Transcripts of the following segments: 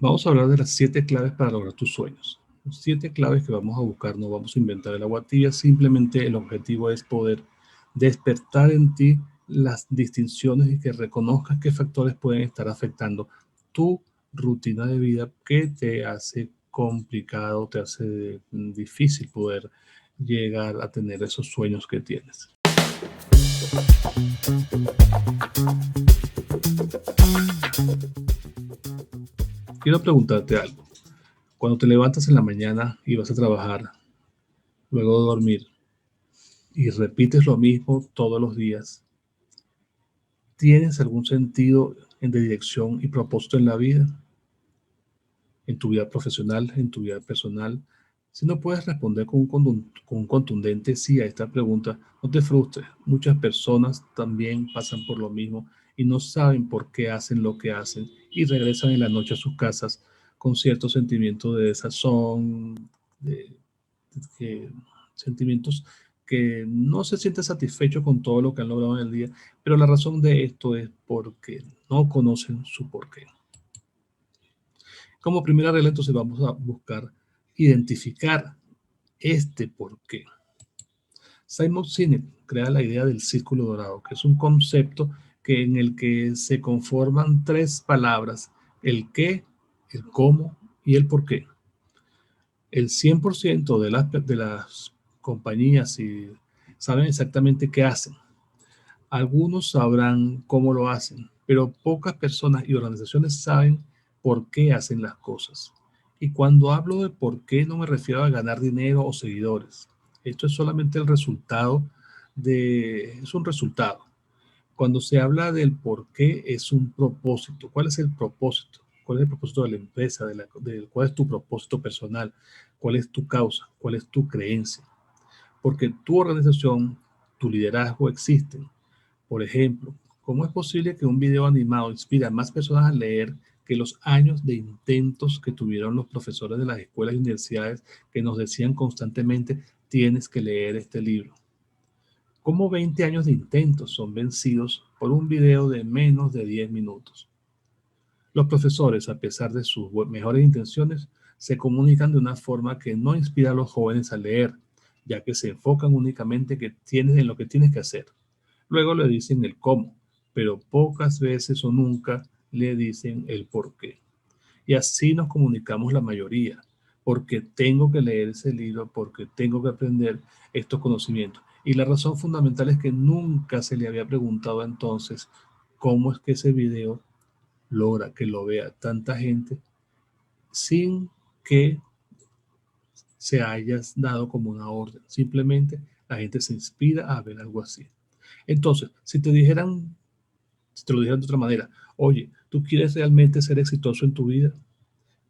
Vamos a hablar de las 7 claves para lograr tus sueños. 7 claves que vamos a buscar, no vamos a inventar el agua tibia, simplemente el objetivo es poder despertar en ti las distinciones y que reconozcas qué factores pueden estar afectando tu rutina de vida que te hace complicado, te hace difícil poder llegar a tener esos sueños que tienes. Quiero preguntarte algo. Cuando te levantas en la mañana y vas a trabajar, luego de dormir, y repites lo mismo todos los días, ¿tienes algún sentido de dirección y propósito en la vida? En tu vida profesional, en tu vida personal. Si no puedes responder con un contundente sí a esta pregunta, no te frustres. Muchas personas también pasan por lo mismo y no saben por qué hacen lo que hacen y regresan en la noche a sus casas con cierto sentimiento de desazón, de, que, sentimientos que no se sienten satisfechos con todo lo que han logrado en el día, pero la razón de esto es porque no conocen su porqué. Como primera regla, entonces vamos a buscar identificar este porqué. Simon Sinek crea la idea del círculo dorado, que es un concepto en el que se conforman 3 palabras: el qué, el cómo y el por qué. El 100% de las compañías saben exactamente qué hacen. Algunos sabrán cómo lo hacen, pero pocas personas y organizaciones saben por qué hacen las cosas. Y cuando hablo de por qué, no me refiero a ganar dinero o seguidores. Esto es solamente el resultado es un resultado. Cuando se habla del por qué, es un propósito. ¿Cuál es el propósito? ¿Cuál es el propósito de la empresa? ¿Cuál es tu propósito personal? ¿Cuál es tu causa? ¿Cuál es tu creencia? Porque tu organización, tu liderazgo existen. Por ejemplo, ¿cómo es posible que un video animado inspire a más personas a leer que los años de intentos que tuvieron los profesores de las escuelas y universidades que nos decían constantemente: tienes que leer este libro? ¿Cómo 20 años de intentos son vencidos por un video de menos de 10 minutos? Los profesores, a pesar de sus mejores intenciones, se comunican de una forma que no inspira a los jóvenes a leer, ya que se enfocan únicamente en lo que tienes que hacer. Luego le dicen el cómo, pero pocas veces o nunca le dicen el por qué. Y así nos comunicamos la mayoría, porque tengo que leer ese libro, porque tengo que aprender estos conocimientos. Y la razón fundamental es que nunca se le había preguntado entonces cómo es que ese video logra que lo vea tanta gente sin que se haya dado como una orden. Simplemente la gente se inspira a ver algo así. Entonces, si te lo dijeran de otra manera: oye, ¿tú quieres realmente ser exitoso en tu vida?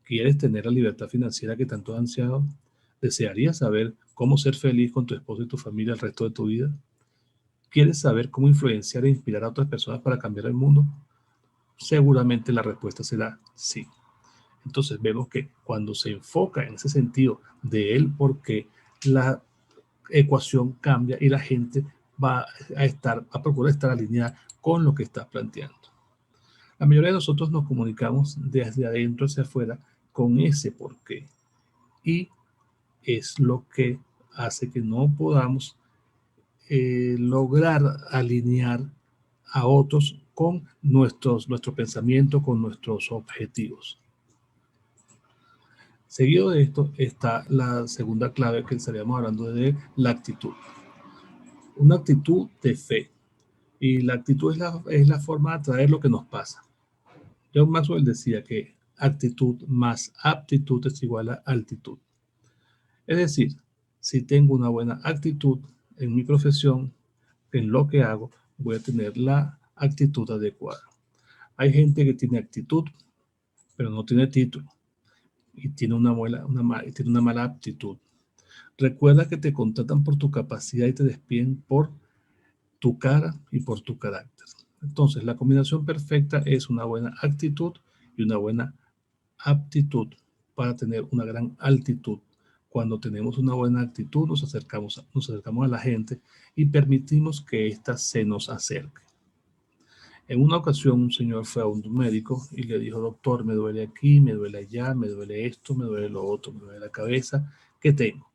¿Quieres tener la libertad financiera que tanto has ansiado? ¿Desearías saber cómo ser feliz con tu esposo y tu familia el resto de tu vida? ¿Quieres saber cómo influenciar e inspirar a otras personas para cambiar el mundo? Seguramente la respuesta será sí. Entonces vemos que cuando se enfoca en ese sentido de él, porque la ecuación cambia y la gente va a procurar estar alineada con lo que estás planteando. La mayoría de nosotros nos comunicamos desde adentro hacia afuera con ese porqué, y es lo que hace que no podamos lograr alinear a otros con nuestro pensamiento, con nuestros objetivos. Seguido de esto está la segunda clave, que estaríamos hablando de la actitud. Una actitud de fe. Y la actitud es la forma de atraer lo que nos pasa. John Maxwell decía que actitud más aptitud es igual a altitud. Es decir, si tengo una buena actitud en mi profesión, en lo que hago, voy a tener la actitud adecuada. Hay gente que tiene actitud, pero no tiene título, y tiene tiene una mala aptitud. Recuerda que te contratan por tu capacidad y te despiden por tu cara y por tu carácter. Entonces, la combinación perfecta es una buena actitud y una buena aptitud para tener una gran altitud. Cuando tenemos una buena actitud, nos acercamos a la gente y permitimos que ésta se nos acerque. En una ocasión un señor fue a un médico y le dijo, doctor, me duele aquí, me duele allá, me duele esto, me duele lo otro, me duele la cabeza, ¿qué tengo?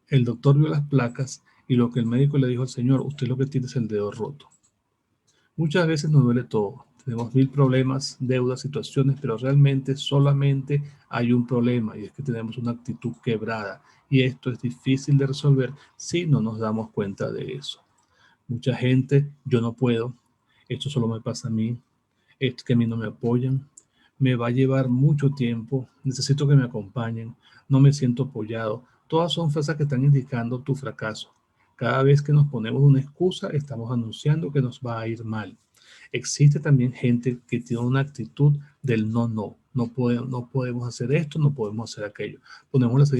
El doctor vio las placas y lo que el médico le dijo al señor, usted lo que tiene es el dedo roto. Muchas veces nos duele todo. Tenemos mil problemas, deudas, situaciones, pero realmente solamente hay un problema y es que tenemos una actitud quebrada. Y esto es difícil de resolver si no nos damos cuenta de eso. Mucha gente, yo no puedo, esto solo me pasa a mí, es que a mí no me apoyan, me va a llevar mucho tiempo, necesito que me acompañen, no me siento apoyado. Todas son frases que están indicando tu fracaso. Cada vez que nos ponemos una excusa, estamos anunciando que nos va a ir mal. Existe también gente que tiene una actitud del no, no, no podemos hacer esto, no podemos hacer aquello. Ponemos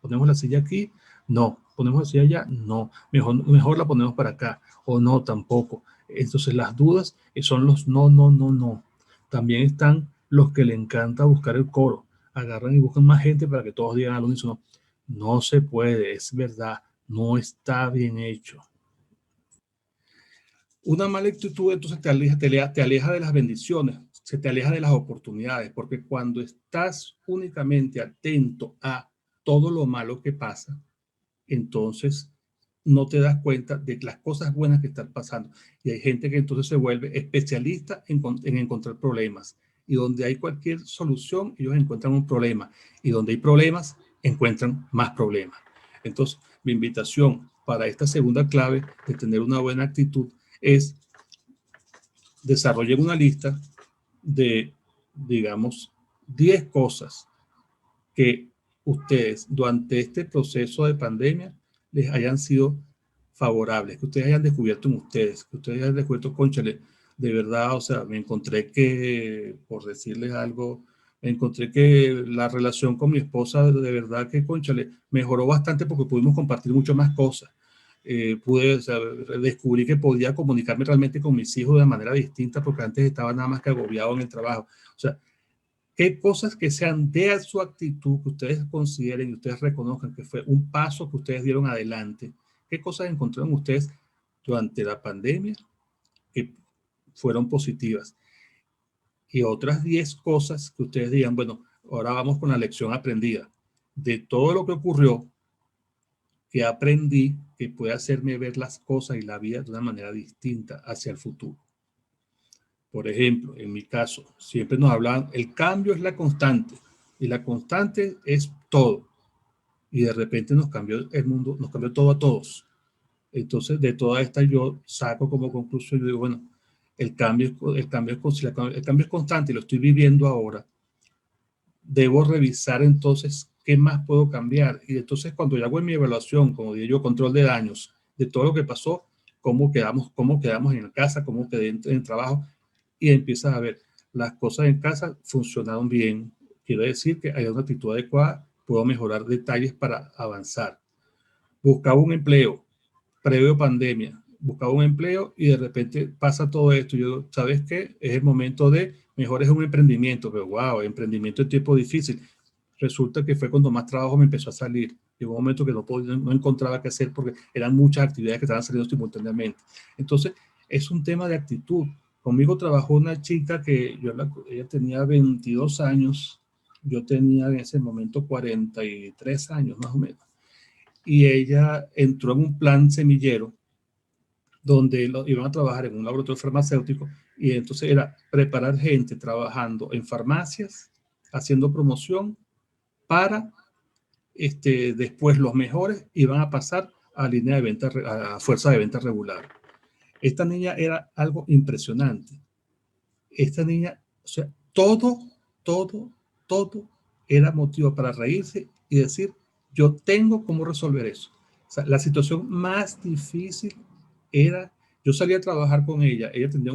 ponemos la silla aquí, no. Ponemos la silla allá, no. Mejor la ponemos para acá, o no, tampoco. Entonces las dudas son los no, no, no, no. También están los que le encanta buscar el coro. Agarran y buscan más gente para que todos digan al unísono. No se puede, es verdad, no está bien hecho. Una mala actitud entonces te aleja de las bendiciones, se te aleja de las oportunidades, porque cuando estás únicamente atento a todo lo malo que pasa, entonces no te das cuenta de las cosas buenas que están pasando. Y hay gente que entonces se vuelve especialista en encontrar problemas. Y donde hay cualquier solución, ellos encuentran un problema. Y donde hay problemas, encuentran más problemas. Entonces, mi invitación para esta segunda clave de tener una buena actitud es desarrollen una lista de, digamos, 10 cosas que ustedes durante este proceso de pandemia les hayan sido favorables, que ustedes hayan descubierto en ustedes, que ustedes hayan descubierto, cónchale, de verdad, o sea, me encontré que, por decirles algo, me encontré que la relación con mi esposa de verdad que, cónchale, mejoró bastante porque pudimos compartir mucho más cosas. Pude, o sea, descubrí que podía comunicarme realmente con mis hijos de manera distinta porque antes estaba nada más que agobiado en el trabajo. O sea, qué cosas que sean de su actitud, que ustedes consideren y ustedes reconozcan que fue un paso que ustedes dieron adelante, qué cosas encontraron ustedes durante la pandemia que fueron positivas y otras 10 cosas que ustedes digan, bueno, ahora vamos con la lección aprendida de todo lo que ocurrió, que aprendí que puede hacerme ver las cosas y la vida de una manera distinta hacia el futuro. Por ejemplo, en mi caso, siempre nos hablaban, el cambio es la constante y la constante es todo. Y de repente nos cambió el mundo, nos cambió todo a todos. Entonces, de toda esta yo saco como conclusión, yo digo, bueno, el cambio es constante y lo estoy viviendo ahora. Debo revisar entonces qué más puedo cambiar. Y entonces cuando yo hago en mi evaluación, como digo yo, control de daños, de todo lo que pasó, cómo quedamos en casa, cómo quedé en el trabajo, y empiezas a ver, las cosas en casa funcionaron bien. Quiere decir que hay una actitud adecuada, puedo mejorar detalles para avanzar. Buscaba un empleo, previo pandemia, buscaba un empleo y de repente pasa todo esto. Yo, ¿sabes qué? Es el momento de, mejor es un emprendimiento, pero wow, emprendimiento es tiempo difícil. Resulta que fue cuando más trabajo me empezó a salir. Llegó un momento que no encontraba qué hacer porque eran muchas actividades que estaban saliendo simultáneamente. Entonces, es un tema de actitud. Conmigo trabajó una chica que ella tenía 22 años, yo tenía en ese momento 43 años más o menos. Y ella entró en un plan semillero donde iban a trabajar en un laboratorio farmacéutico y entonces era preparar gente trabajando en farmacias, haciendo promoción para después los mejores iban a pasar a línea de venta, a fuerza de venta regular. Esta niña era algo impresionante. Esta niña, o sea, todo, todo era motivo para reírse y decir, yo tengo cómo resolver eso. O sea, la situación más difícil era, yo salía a trabajar con ella tenía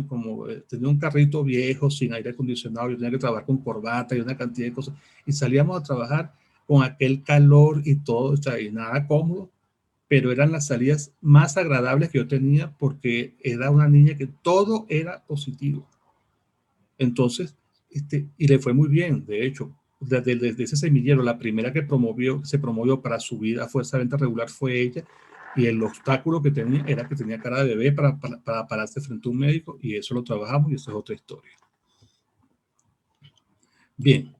tenía un carrito viejo sin aire acondicionado, yo tenía que trabajar con corbata y una cantidad de cosas, y salíamos a trabajar con aquel calor y todo, o sea, y nada cómodo, pero eran las salidas más agradables que yo tenía porque era una niña que todo era positivo. Entonces, y le fue muy bien, de hecho, desde ese semillero, la primera que se promovió para subir a fuerza de venta regular fue ella, Y el obstáculo que tenía era que tenía cara de bebé para pararse frente a un médico, y eso lo trabajamos y eso es otra historia. Bien,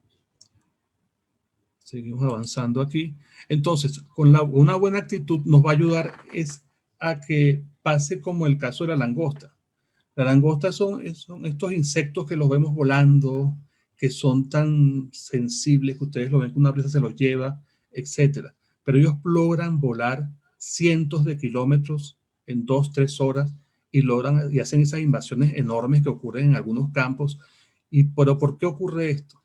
seguimos avanzando aquí. Entonces, con una buena actitud nos va a ayudar es a que pase como el caso de la langosta. La langosta son estos insectos que los vemos volando, que son tan sensibles que ustedes lo ven que una brisa se los lleva, etcétera. Pero ellos logran volar cientos de kilómetros en 2, 3 horas y logran y hacen esas invasiones enormes que ocurren en algunos campos. Pero ¿por qué ocurre esto?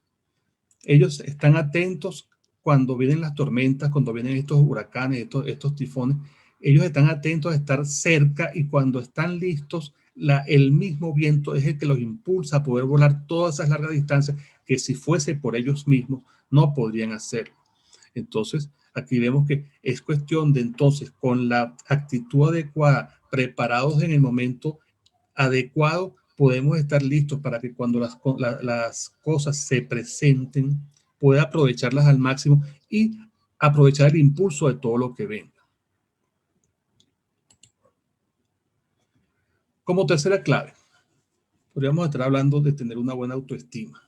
Ellos están atentos cuando vienen las tormentas, cuando vienen estos huracanes, estos tifones. Ellos están atentos a estar cerca y cuando están listos, el mismo viento es el que los impulsa a poder volar todas esas largas distancias que si fuese por ellos mismos no podrían hacerlo. Entonces, aquí vemos que es cuestión de entonces, con la actitud adecuada, preparados en el momento adecuado, podemos estar listos para que cuando las cosas se presenten, pueda aprovecharlas al máximo y aprovechar el impulso de todo lo que venga. Como tercera clave, podríamos estar hablando de tener una buena autoestima.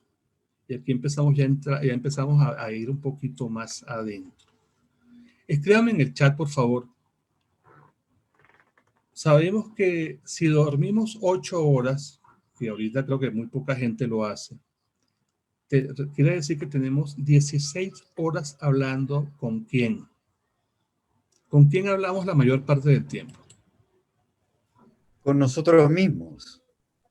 Y aquí empezamos ya empezamos a ir un poquito más adentro. Escríbanme en el chat, por favor. Sabemos que si dormimos 8 horas, que ahorita creo que muy poca gente lo hace, quiere decir que tenemos 16 horas hablando con quién. ¿Con quién hablamos la mayor parte del tiempo? Con nosotros mismos.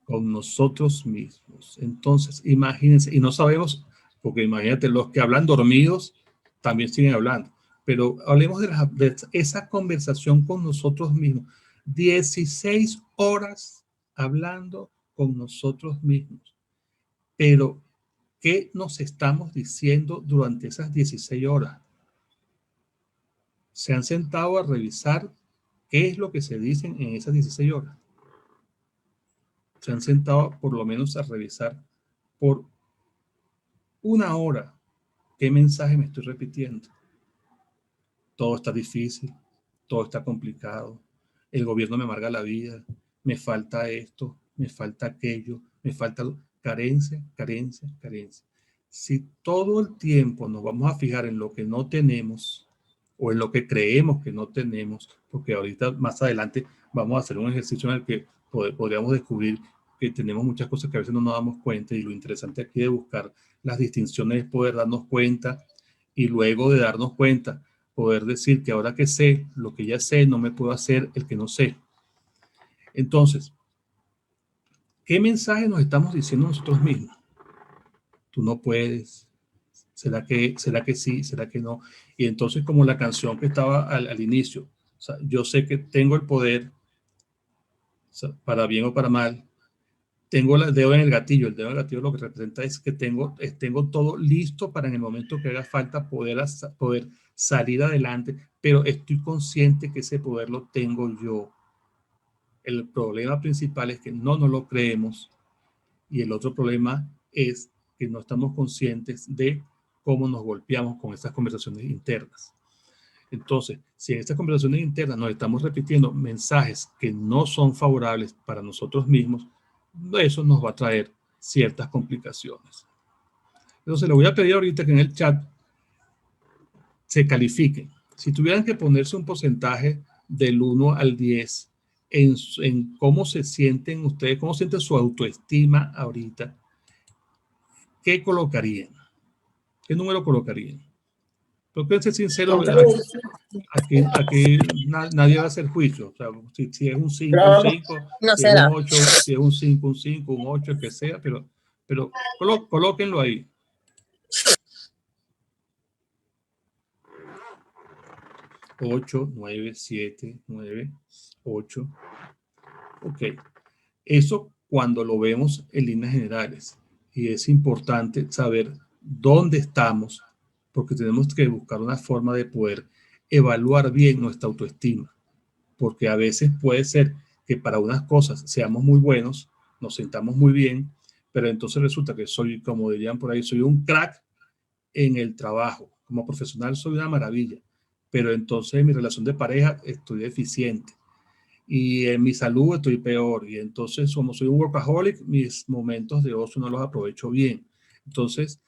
Con nosotros mismos. Entonces, imagínense, y no sabemos, porque imagínate, los que hablan dormidos también siguen hablando, pero hablemos de esa conversación con nosotros mismos. 16 horas hablando con nosotros mismos. Pero, ¿qué nos estamos diciendo durante esas 16 horas? ¿Se han sentado a revisar qué es lo que se dicen en esas 16 horas? ¿Se han sentado por lo menos a revisar por una hora qué mensaje me estoy repitiendo? Todo está difícil, todo está complicado, el gobierno me amarga la vida, me falta esto, me falta aquello, me falta carencia, carencia, carencia. Si todo el tiempo nos vamos a fijar en lo que no tenemos o en lo que creemos que no tenemos, porque ahorita más adelante vamos a hacer un ejercicio en el que podríamos descubrir que tenemos muchas cosas que a veces no nos damos cuenta, y lo interesante aquí de buscar las distinciones es poder darnos cuenta y luego de darnos cuenta poder decir que ahora que sé lo que ya sé, no me puedo hacer el que no sé. Entonces, ¿qué mensaje nos estamos diciendo nosotros mismos? Tú no puedes. ¿Será que sí? ¿Será que no? Y entonces, como la canción que estaba al inicio, o sea, yo sé que tengo el poder, o sea, para bien o para mal. Tengo el dedo en el gatillo. El dedo en el gatillo lo que representa es que tengo todo listo para en el momento que haga falta poder salir adelante, pero estoy consciente que ese poder lo tengo yo. El problema principal es que no nos lo creemos, y el otro problema es que no estamos conscientes de cómo nos golpeamos con estas conversaciones internas. Entonces, si en estas conversaciones internas nos estamos repitiendo mensajes que no son favorables para nosotros mismos, eso nos va a traer ciertas complicaciones. Entonces, le voy a pedir ahorita que en el chat se califiquen. Si tuvieran que ponerse un porcentaje del 1 al 10 en cómo se sienten ustedes, cómo sienten su autoestima ahorita, ¿qué colocarían? ¿Qué número colocarían? Pero quiero ser sincero, aquí nadie va a hacer juicio. O sea, si es un 5, un 5, No si es sé, un 8, si es un 5, un 5, un 8, el que sea, pero colóquenlo ahí. 8, 9, 7, 9, 8. Ok. Eso cuando lo vemos en líneas generales. Y es importante saber dónde estamos, porque tenemos que buscar una forma de poder evaluar bien nuestra autoestima. Porque a veces puede ser que para unas cosas seamos muy buenos, nos sentamos muy bien, pero entonces resulta que soy, como dirían por ahí, soy un crack en el trabajo. Como profesional soy una maravilla, pero entonces en mi relación de pareja estoy deficiente y en mi salud estoy peor. Y entonces, como soy un workaholic, mis momentos de ocio no los aprovecho bien. Entonces,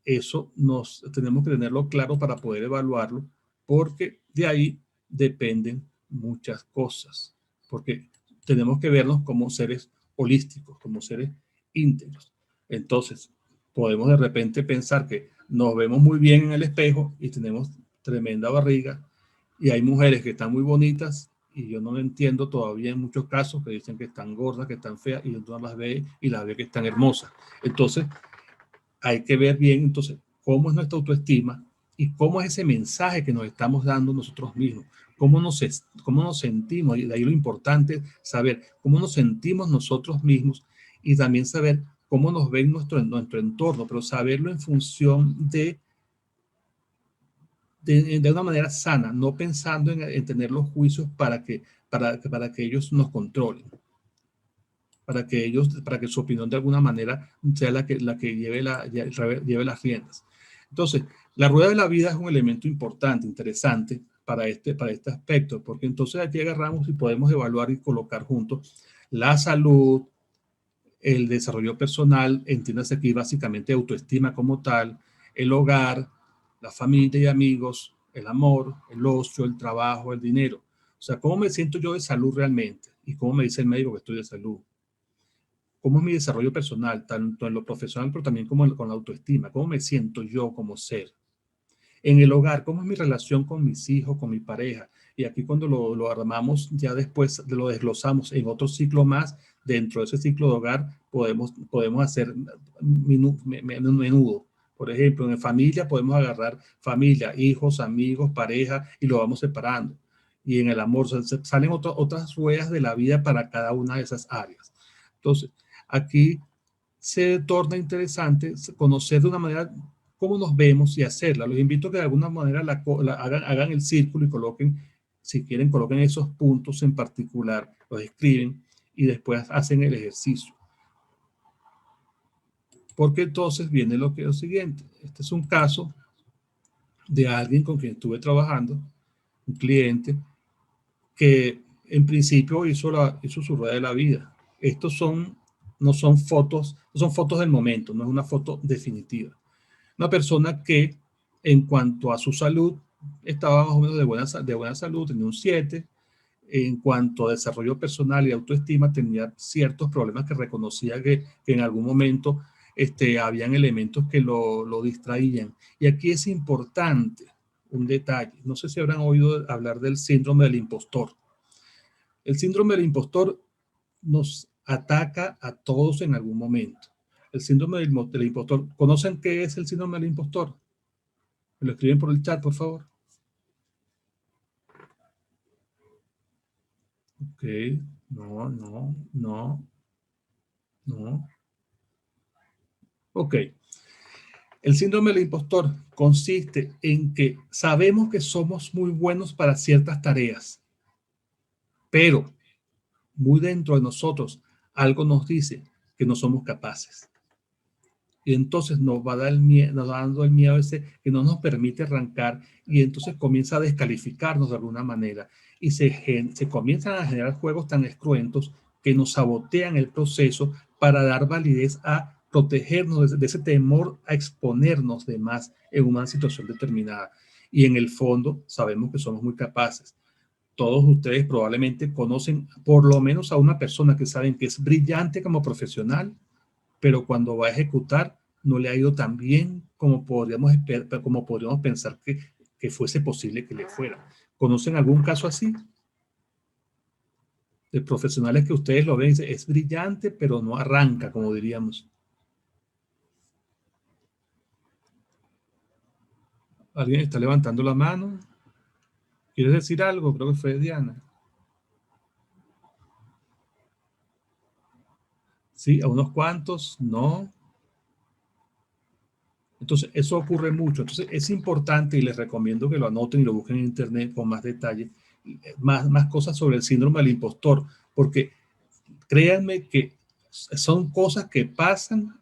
eso nos tenemos que tenerlo claro para poder evaluarlo, porque de ahí dependen muchas cosas. Porque tenemos que vernos como seres holísticos, como seres íntegros. Entonces, podemos de repente pensar que nos vemos muy bien en el espejo y tenemos tremenda barriga, y hay mujeres que están muy bonitas y yo no lo entiendo todavía en muchos casos que dicen que están gordas, que están feas, y entonces las ve y las ve que están hermosas. Entonces, hay que ver bien entonces cómo es nuestra autoestima y cómo es ese mensaje que nos estamos dando nosotros mismos, cómo nos sentimos, y de ahí lo importante es saber cómo nos sentimos nosotros mismos y también saber cómo nos ven nuestro entorno, pero saberlo en función de una manera sana, no pensando en tener los juicios para que ellos nos controlen, para que su opinión de alguna manera sea la que lleve las riendas. Entonces, la rueda de la vida es un elemento importante, interesante para este aspecto, porque entonces aquí agarramos y podemos evaluar y colocar juntos la salud, el desarrollo personal, entiéndase aquí básicamente autoestima como tal, el hogar, la familia y amigos, el amor, el ocio, el trabajo, el dinero. O sea, ¿cómo me siento yo de salud realmente? ¿Y cómo me dice el médico que estoy de salud? ¿Cómo es mi desarrollo personal, tanto en lo profesional, pero también como con la autoestima? ¿Cómo me siento yo como ser? En el hogar, ¿cómo es mi relación con mis hijos, con mi pareja? Y aquí cuando lo armamos, ya después lo desglosamos en otro ciclo más, dentro de ese ciclo de hogar podemos hacer menudo. Por ejemplo, en familia podemos agarrar familia, hijos, amigos, pareja, y lo vamos separando. Y en el amor salen otras ruedas de la vida para cada una de esas áreas. Entonces, aquí se torna interesante conocer de una manera cómo nos vemos y hacerla. Los invito a que de alguna manera hagan el círculo y coloquen, si quieren, coloquen esos puntos en particular, los escriben y después hacen el ejercicio. Porque entonces viene lo siguiente. Este es un caso de alguien con quien estuve trabajando, un cliente, que en principio hizo su rueda de la vida. No son fotos, no son fotos del momento, no es una foto definitiva. Una persona que en cuanto a su salud estaba más o menos de buena salud, tenía un 7. En cuanto a desarrollo personal y autoestima, tenía ciertos problemas que reconocía que en algún momento habían elementos que lo distraían. Y aquí es importante un detalle. No sé si habrán oído hablar del síndrome del impostor. El síndrome del impostor nos ataca a todos en algún momento. El síndrome del impostor. ¿Conocen qué es el síndrome del impostor? Me lo escriben por el chat, por favor. Ok. No, no, no, no. Ok. El síndrome del impostor consiste en que sabemos que somos muy buenos para ciertas tareas, pero muy dentro de nosotros algo nos dice que no somos capaces. Y entonces nos va a dar el miedo, nos va dando el miedo ese que no nos permite arrancar, y entonces comienza a descalificarnos de alguna manera y se comienzan a generar juegos tan excruentos que nos sabotean el proceso para dar validez a protegernos de ese temor a exponernos de más en una situación determinada. Y en el fondo sabemos que somos muy capaces. Todos ustedes probablemente conocen por lo menos a una persona que saben que es brillante como profesional, pero cuando va a ejecutar no le ha ido tan bien como podríamos pensar que fuese posible que le fuera. ¿Conocen algún caso así? De profesionales que ustedes lo ven y dicen, es brillante, pero no arranca, como diríamos. ¿Alguien está levantando la mano? ¿Quieres decir algo? Creo que fue Diana. Sí, a unos cuantos, no. Entonces, eso ocurre mucho. Entonces, es importante y les recomiendo que lo anoten y lo busquen en internet con más detalle, más cosas sobre el síndrome del impostor, porque créanme que son cosas que pasan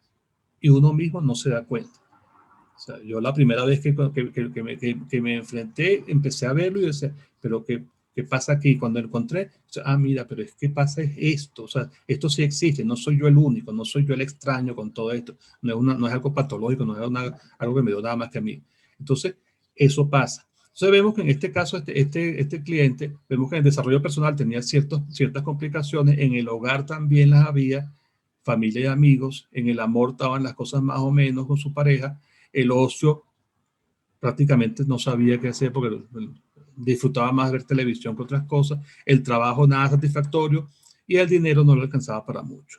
y uno mismo no se da cuenta. O sea, yo la primera vez que me enfrenté, empecé a verlo y decía, pero ¿qué pasa aquí? Cuando lo encontré, o sea, mira, pero es que pasa es esto, o sea, esto sí existe, no soy yo el único, no soy yo el extraño con todo esto, no es algo patológico, no es algo que me dio nada más que a mí. Entonces, eso pasa. Entonces vemos que en este caso, este cliente, vemos que en el desarrollo personal tenía ciertas complicaciones, en el hogar también las había, familia y amigos, en el amor estaban las cosas más o menos con su pareja, el ocio prácticamente no sabía qué hacer porque disfrutaba más ver televisión que otras cosas, el trabajo nada satisfactorio y el dinero no le alcanzaba para mucho.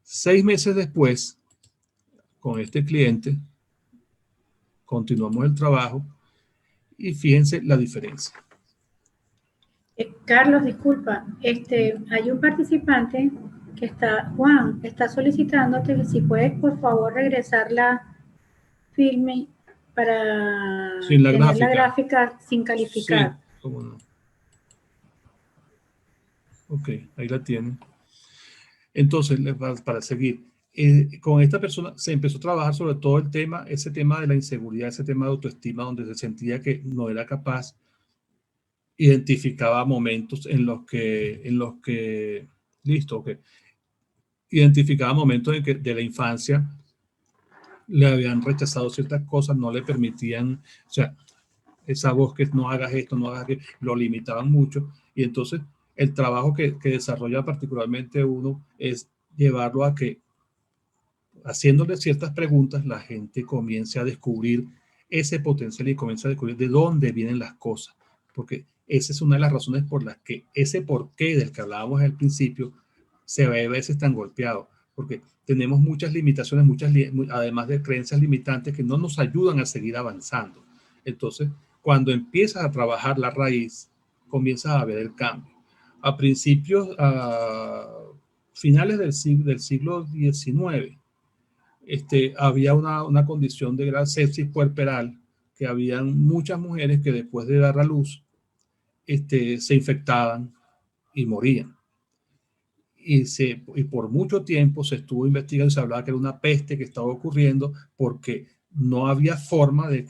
6 meses después, con este cliente, continuamos el trabajo y fíjense la diferencia. Carlos, disculpa, hay un participante que Juan, está solicitándote si puedes por favor regresar la filme para Sin la tener gráfica. la gráfica sin calificar. Sí, cómo no. Ok, ahí la tienen. Entonces, para seguir, con esta persona se empezó a trabajar sobre todo ese tema de la inseguridad, ese tema de autoestima, donde se sentía que no era capaz, identificaba momentos en los que listo, ok, identificaba momentos de la infancia, le habían rechazado ciertas cosas, no le permitían, o sea, esa voz que no hagas esto, no hagas aquello, lo limitaban mucho. Y entonces el trabajo que desarrolla particularmente uno es llevarlo a que, haciéndole ciertas preguntas, la gente comience a descubrir ese potencial y comience a descubrir de dónde vienen las cosas. Porque esa es una de las razones por las que ese porqué del que hablábamos al principio se ve a veces tan golpeado. Porque tenemos muchas limitaciones, además de creencias limitantes que no nos ayudan a seguir avanzando. Entonces, cuando empiezas a trabajar la raíz, comienzas a ver el cambio. A principios, a finales del siglo XIX, había una condición de gran sepsis puerperal, que habían muchas mujeres que después de dar a luz se infectaban y morían. Y por mucho tiempo se estuvo investigando y se hablaba que era una peste que estaba ocurriendo porque no había forma de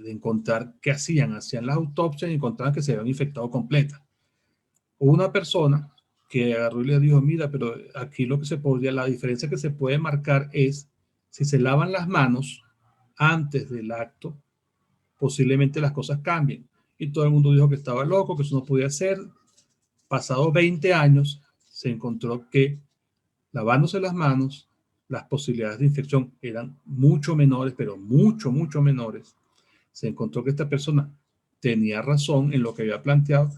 encontrar qué hacían. Hacían las autopsias y encontraban que se habían infectado completa. Hubo una persona que agarró y le dijo, mira, pero aquí la diferencia que se puede marcar es si se lavan las manos antes del acto, posiblemente las cosas cambien. Y todo el mundo dijo que estaba loco, que eso no podía ser. Pasados 20 años, se encontró que lavándose las manos, las posibilidades de infección eran mucho menores, pero mucho, mucho menores. Se encontró que esta persona tenía razón en lo que había planteado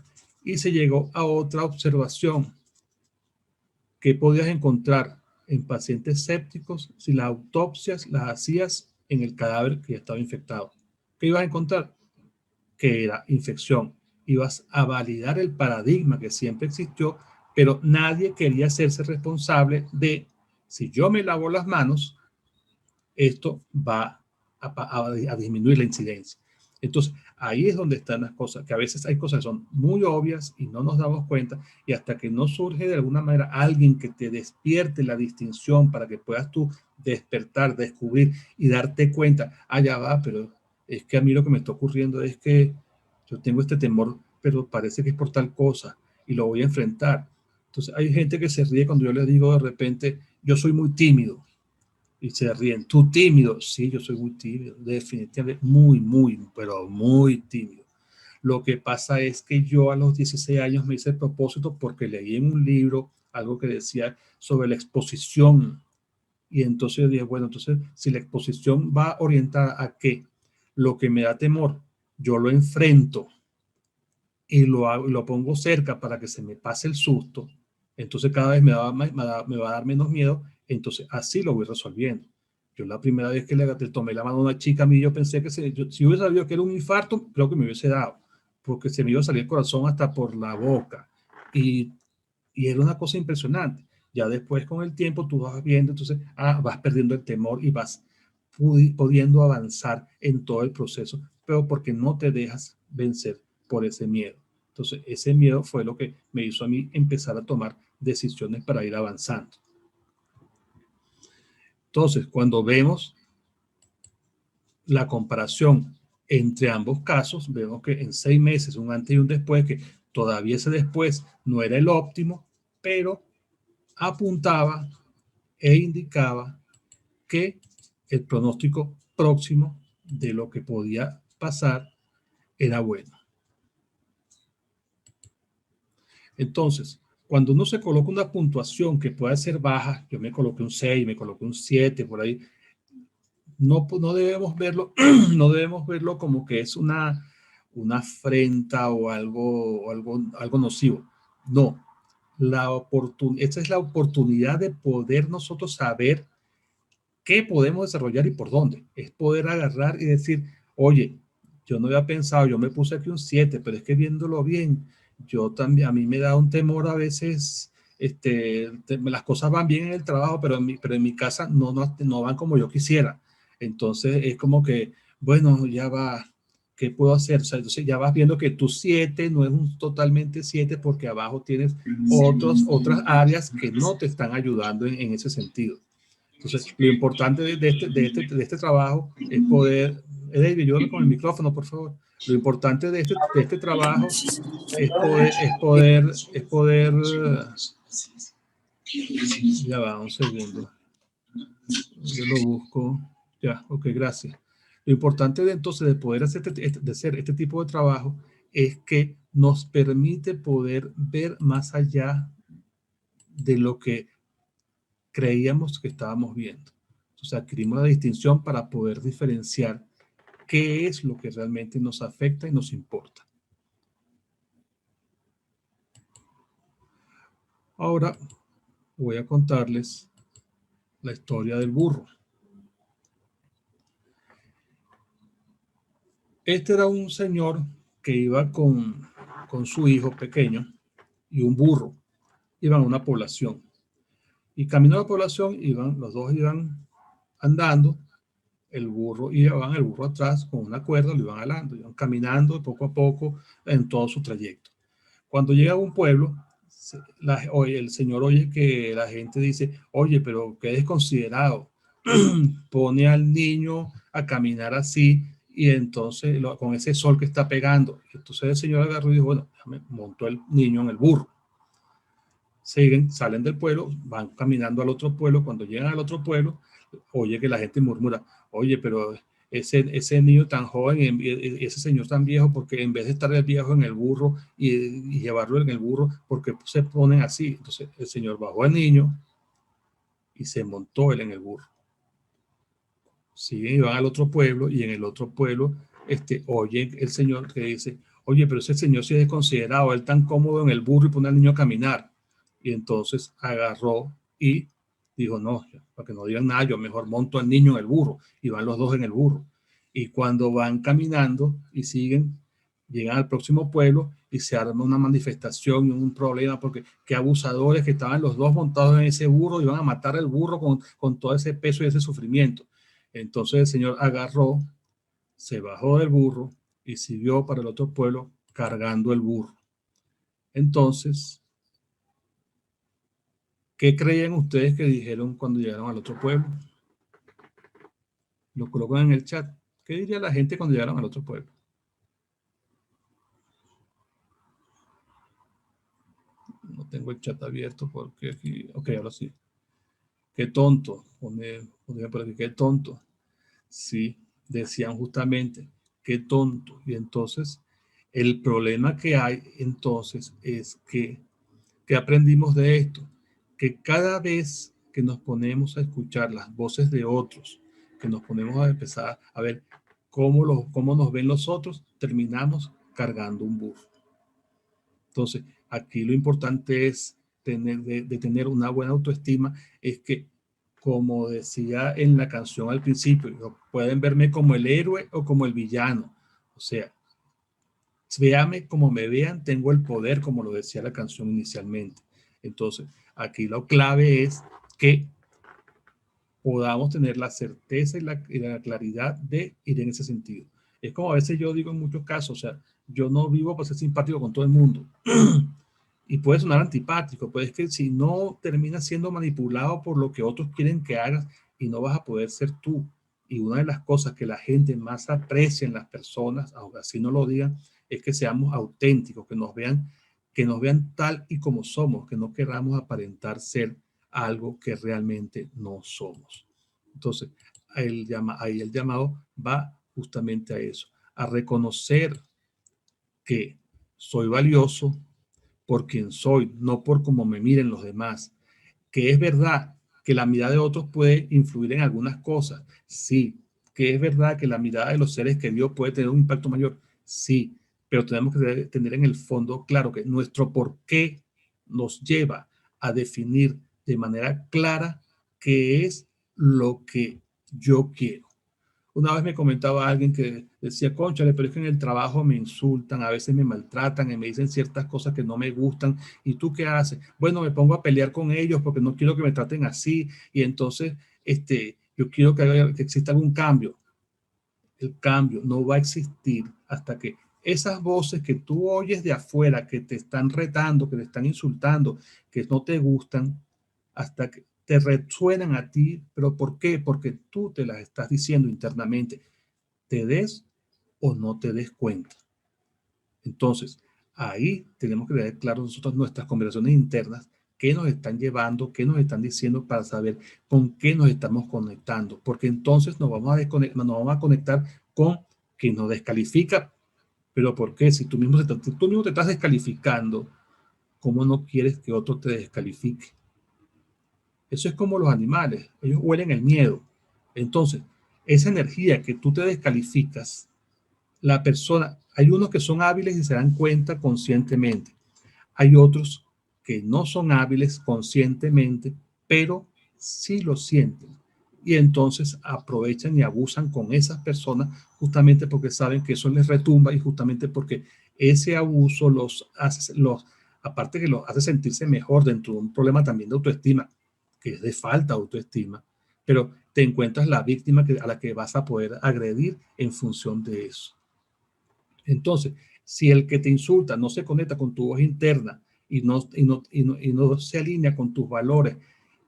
y se llegó a otra observación. ¿Qué podías encontrar en pacientes sépticos si las autopsias las hacías en el cadáver que ya estaba infectado? ¿Qué ibas a encontrar? Que era infección. Ibas a validar el paradigma que siempre existió, pero nadie quería hacerse responsable de, si yo me lavo las manos, esto va a disminuir la incidencia. Entonces, ahí es donde están las cosas, que a veces hay cosas que son muy obvias y no nos damos cuenta, y hasta que no surge de alguna manera alguien que te despierte la distinción para que puedas tú despertar, descubrir y darte cuenta, ya va, pero es que a mí lo que me está ocurriendo es que yo tengo este temor, pero parece que es por tal cosa y lo voy a enfrentar. Entonces, hay gente que se ríe cuando yo les digo de repente, yo soy muy tímido. Y se ríen. ¿Tú tímido? Sí, yo soy muy tímido, definitivamente muy, pero muy tímido. Lo que pasa es que yo a los 16 años me hice el propósito porque leí en un libro algo que decía sobre la exposición. Y entonces dije, bueno, entonces si la exposición va orientada a que lo que me da temor, yo lo enfrento y lo pongo cerca para que se me pase el susto, entonces cada vez me va a dar menos miedo, entonces así lo voy resolviendo. Yo la primera vez que le tomé la mano a una chica, a mí yo pensé que si hubiese sabido que era un infarto, creo que me hubiese dado, porque se me iba a salir el corazón hasta por la boca. Y, y era una cosa impresionante. Ya después con el tiempo tú vas viendo, entonces vas perdiendo el temor y vas pudiendo avanzar en todo el proceso, pero porque no te dejas vencer por ese miedo. Entonces, ese miedo fue lo que me hizo a mí empezar a tomar decisiones para ir avanzando. Entonces, cuando vemos la comparación entre ambos casos, vemos que en 6 meses, un antes y un después, que todavía ese después no era el óptimo, pero apuntaba e indicaba que el pronóstico próximo de lo que podía pasar era bueno. Entonces, cuando uno se coloca una puntuación que puede ser baja, yo me coloqué un 6, me coloqué un 7, por ahí, no debemos verlo, no debemos verlo como que es una afrenta o algo nocivo. No, esta es la oportunidad de poder nosotros saber qué podemos desarrollar y por dónde. Es poder agarrar y decir, oye, yo no había pensado, yo me puse aquí un 7, pero es que viéndolo bien, yo también, a mí me da un temor a veces, las cosas van bien en el trabajo, pero en mi casa no van como yo quisiera. Entonces es como que, bueno, ya va, ¿qué puedo hacer? O sea, entonces ya vas viendo que tu 7 no es un totalmente 7 porque abajo tienes otras áreas que no te están ayudando en ese sentido. Entonces, lo importante de este trabajo es poder, David, ayúdame con el micrófono, por favor. Lo importante de este trabajo es poder, ya va, un segundo. Yo lo busco. Ya, ok, gracias. Lo importante entonces de poder hacer este tipo de trabajo es que nos permite poder ver más allá de lo que creíamos que estábamos viendo. Entonces adquirimos la distinción para poder diferenciar qué es lo que realmente nos afecta y nos importa. Ahora voy a contarles la historia del burro. Este era un señor que iba con su hijo pequeño y un burro. Iban a una población. Y camino a la población, los dos iban andando. El burro atrás con una cuerda, lo iban jalando, iban caminando poco a poco en todo su trayecto. Cuando llega a un pueblo, el señor oye que la gente dice, oye, pero qué desconsiderado, pone al niño a caminar así y entonces con ese sol que está pegando. Entonces el señor agarró y dijo, bueno, montó el niño en el burro. Salen del pueblo, van caminando al otro pueblo. Cuando llegan al otro pueblo, oye que la gente murmura, oye, pero ese niño tan joven, ese señor tan viejo, porque en vez de estar el viejo en el burro y llevarlo en el burro, porque se ponen así. Entonces el señor bajó al niño y se montó él en el burro. Siguen y van al otro pueblo y en el otro pueblo oye el señor que dice, oye, pero ese señor sí es desconsiderado, él tan cómodo en el burro y pone al niño a caminar. Y entonces agarró y dijo, no, para que no digan nada, yo mejor monto al niño en el burro. Y van los dos en el burro. Y cuando van caminando y siguen, llegan al próximo pueblo y se arma una manifestación y un problema porque qué abusadores que estaban los dos montados en ese burro y iban a matar al burro con todo ese peso y ese sufrimiento. Entonces el señor agarró, se bajó del burro y siguió para el otro pueblo cargando el burro. Entonces, ¿qué creían ustedes que dijeron cuando llegaron al otro pueblo? Lo colocan en el chat. ¿Qué diría la gente cuando llegaron al otro pueblo? No tengo el chat abierto porque aquí... Ok, ahora sí. Qué tonto. Pone por aquí, qué tonto. Sí, decían justamente, qué tonto. Y entonces, el problema que hay entonces es que aprendimos de esto, que cada vez que nos ponemos a escuchar las voces de otros, que nos ponemos a empezar a ver cómo nos ven los otros, terminamos cargando un burro. Entonces, aquí lo importante es de tener una buena autoestima, es que, como decía en la canción al principio, pueden verme como el héroe o como el villano. O sea, véame como me vean, tengo el poder, como lo decía la canción inicialmente. Entonces, aquí lo clave es que podamos tener la certeza y la claridad de ir en ese sentido. Es como a veces yo digo en muchos casos, o sea, yo no vivo para ser simpático con todo el mundo. Y puede sonar antipático, pero es que si no terminas siendo manipulado por lo que otros quieren que hagas y no vas a poder ser tú. Y una de las cosas que la gente más aprecia en las personas, aunque así no lo digan, es que seamos auténticos, que nos vean tal y como somos, que no queramos aparentar ser algo que realmente no somos. Entonces, ahí el llamado va justamente a eso, a reconocer que soy valioso por quien soy, no por cómo me miren los demás. Que es verdad que la mirada de otros puede influir en algunas cosas, sí. Que es verdad que la mirada de los seres queridos puede tener un impacto mayor, sí. Pero tenemos que tener en el fondo claro que nuestro por qué nos lleva a definir de manera clara qué es lo que yo quiero. Una vez me comentaba alguien que decía, cónchale, pero es que en el trabajo me insultan, a veces me maltratan y me dicen ciertas cosas que no me gustan. ¿Y tú qué haces? Bueno, me pongo a pelear con ellos porque no quiero que me traten así. Y entonces, yo quiero que exista algún cambio. El cambio no va a existir hasta que esas voces que tú oyes de afuera, que te están retando, que te están insultando, que no te gustan, hasta que te resuenan a ti. ¿Pero por qué? Porque tú te las estás diciendo internamente, te des o no te des cuenta. Entonces, ahí tenemos que tener claro nosotros nuestras conversaciones internas, qué nos están llevando, qué nos están diciendo para saber con qué nos estamos conectando, porque entonces nos vamos a conectar con quien nos descalifica. Pero ¿por qué? Si tú mismo te estás descalificando, ¿cómo no quieres que otro te descalifique? Eso es como los animales, ellos huelen el miedo. Entonces, esa energía que tú te descalificas, la persona, hay unos que son hábiles y se dan cuenta conscientemente. Hay otros que no son hábiles conscientemente, pero sí lo sienten. Y entonces aprovechan y abusan con esas personas justamente porque saben que eso les retumba y justamente porque ese abuso aparte que los hace sentirse mejor dentro de un problema también de autoestima, que es de falta de autoestima, pero te encuentras la víctima a la que vas a poder agredir en función de eso. Entonces, si el que te insulta no se conecta con tu voz interna y no se alinea con tus valores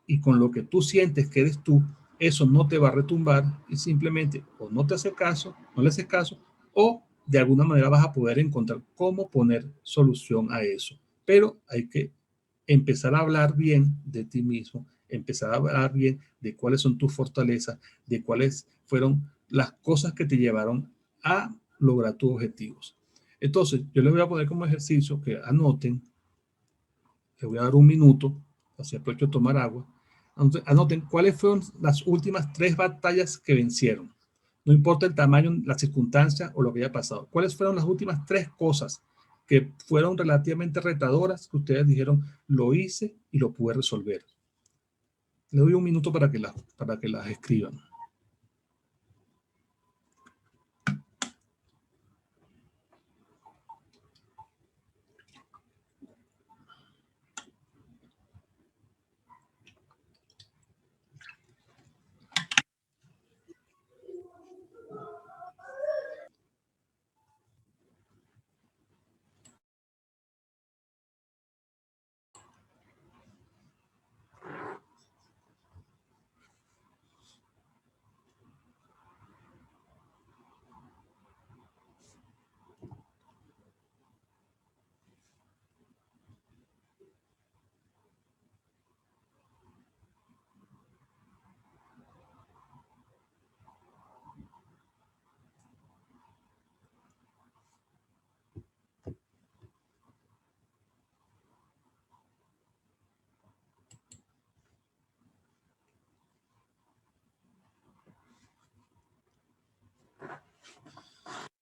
y con lo que tú sientes que eres tú, eso no te va a retumbar y simplemente o no te hace caso, no le haces caso, o de alguna manera vas a poder encontrar cómo poner solución a eso. Pero hay que empezar a hablar bien de ti mismo, empezar a hablar bien de cuáles son tus fortalezas, de cuáles fueron las cosas que te llevaron a lograr tus objetivos. Entonces, yo les voy a poner como ejercicio que anoten, les voy a dar un minuto, así aprovecho de tomar agua, anoten cuáles fueron las últimas 3 batallas que vencieron. No importa el tamaño, la circunstancia o lo que haya pasado. ¿Cuáles fueron las últimas 3 cosas que fueron relativamente retadoras que ustedes dijeron, lo hice y lo pude resolver? Le doy un minuto para que las escriban.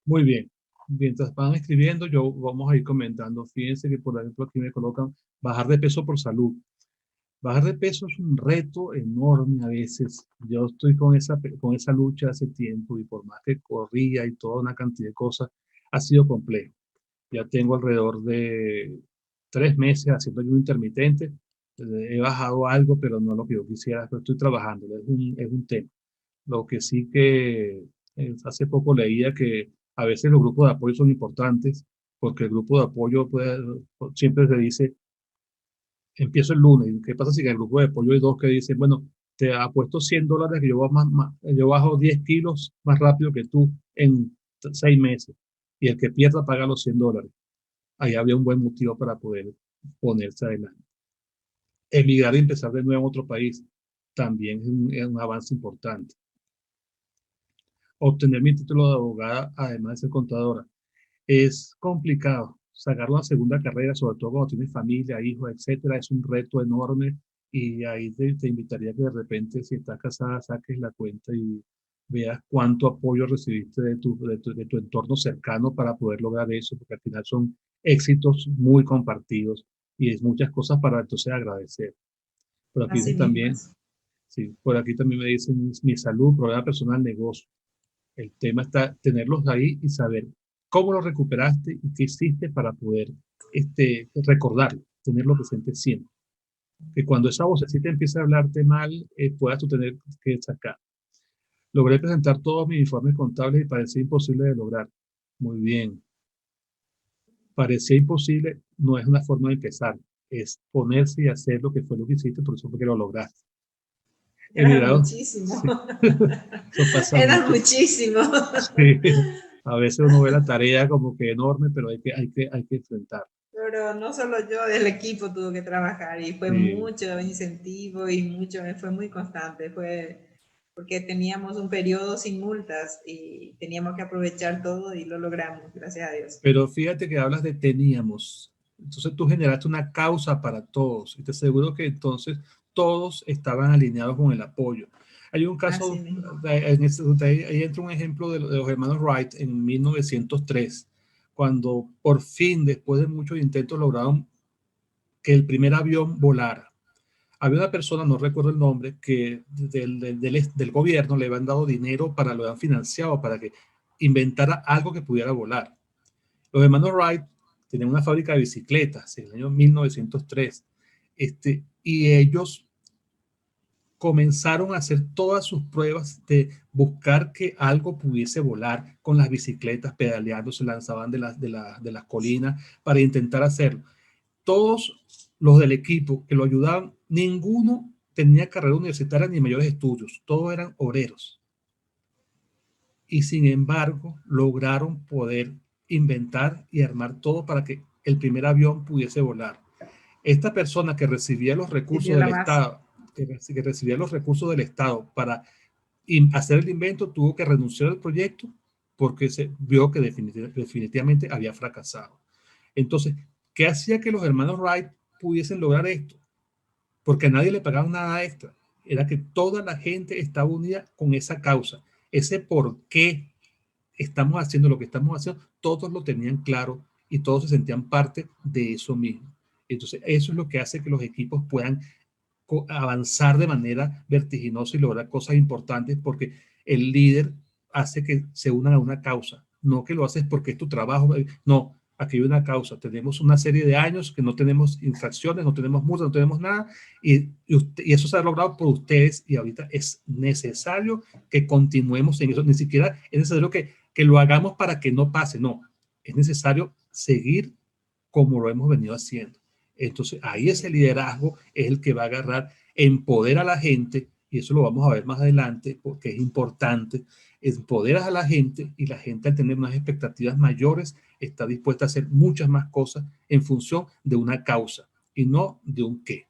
Muy bien. Mientras van escribiendo, vamos a ir comentando. Fíjense que, por ejemplo, aquí me colocan bajar de peso por salud. Bajar de peso es un reto enorme a veces. Yo estoy con esa lucha hace tiempo y por más que corría y toda una cantidad de cosas, ha sido complejo. Ya tengo alrededor de 3 meses haciendo ayuno intermitente. He bajado algo, pero no lo que yo quisiera, pero estoy trabajando. Es un tema. Lo que sí que hace poco leía que a veces los grupos de apoyo son importantes porque el grupo de apoyo siempre se dice, empiezo el lunes. ¿Qué pasa si en el grupo de apoyo hay 2 que dicen, bueno, te apuesto $100 que yo bajo 10 kilos más rápido que tú en 6 meses. Y el que pierda paga los $100. Ahí había un buen motivo para poder ponerse adelante. Emigrar y empezar de nuevo en otro país también es un avance importante. Obtener mi título de abogada, además de ser contadora, es complicado. Sacar una segunda carrera, sobre todo cuando tienes familia, hijos, etcétera, es un reto enorme. Y ahí te invitaría que de repente, si estás casada, saques la cuenta y veas cuánto apoyo recibiste de tu entorno cercano para poder lograr eso, porque al final son éxitos muy compartidos y es muchas cosas para entonces agradecer. Por aquí Así dicen mismo también, es. sí, por aquí también me dicen mi salud, problema personal, negocio. El tema está tenerlos ahí y saber cómo lo recuperaste y qué hiciste para poder recordarlo, tenerlo presente siempre. Que cuando esa vocecita empiece a hablarte mal, puedas tú tener que sacar. Logré presentar todos mis informes contables y parecía imposible de lograr. Muy bien. Parecía imposible, no es una forma de empezar, es ponerse y hacer lo que fue lo que hiciste, por eso fue que lo lograste. Era Emigrado, muchísimo. sí, eso pasa Era mucho. muchísimo. Sí. A veces uno ve la tarea como que enorme, pero hay que enfrentar. Pero no solo yo, del equipo tuvo que trabajar y fue Sí. mucho incentivo y mucho, fue muy constante, fue porque teníamos un periodo sin multas y teníamos que aprovechar todo y lo logramos, gracias a Dios. Pero fíjate que hablas de teníamos. Entonces tú generaste una causa para todos y te aseguro que entonces todos estaban alineados con el apoyo. Hay un Así caso, mismo. ahí entra un ejemplo de los hermanos Wright en 1903, cuando por fin, después de muchos intentos, lograron que el primer avión volara. Había una persona, no recuerdo el nombre, que del gobierno le habían dado dinero para lo habían financiado, para que inventara algo que pudiera volar. Los hermanos Wright tenían una fábrica de bicicletas en el año 1903, y ellos comenzaron a hacer todas sus pruebas de buscar que algo pudiese volar con las bicicletas pedaleando, se lanzaban de las colinas para intentar hacerlo. Todos los del equipo que lo ayudaban, ninguno tenía carrera universitaria ni mayores estudios, todos eran obreros. Y sin embargo, lograron poder inventar y armar todo para que el primer avión pudiese volar. Esta persona que recibía los recursos Dio del la base. Estado, que recibía los recursos del Estado para hacer el invento, tuvo que renunciar al proyecto porque se vio que definitivamente había fracasado. Entonces, ¿qué hacía que los hermanos Wright pudiesen lograr esto? Porque a nadie le pagaban nada extra. Era que toda la gente estaba unida con esa causa, ese por qué estamos haciendo lo que estamos haciendo, todos lo tenían claro y todos se sentían parte de eso mismo. Entonces, eso es lo que hace que los equipos puedan avanzar de manera vertiginosa y lograr cosas importantes, porque el líder hace que se unan a una causa, no que lo haces porque es tu trabajo, no, aquí hay una causa, tenemos una serie de años que no tenemos infracciones, no tenemos multas, no tenemos nada, y eso se ha logrado por ustedes y ahorita es necesario que continuemos en eso, ni siquiera es necesario que lo hagamos para que no pase, no, es necesario seguir como lo hemos venido haciendo. Entonces, ahí ese liderazgo es el que va a agarrar, empodera a la gente, y eso lo vamos a ver más adelante, porque es importante, empoderas a la gente y la gente al tener unas expectativas mayores está dispuesta a hacer muchas más cosas en función de una causa y no de un qué.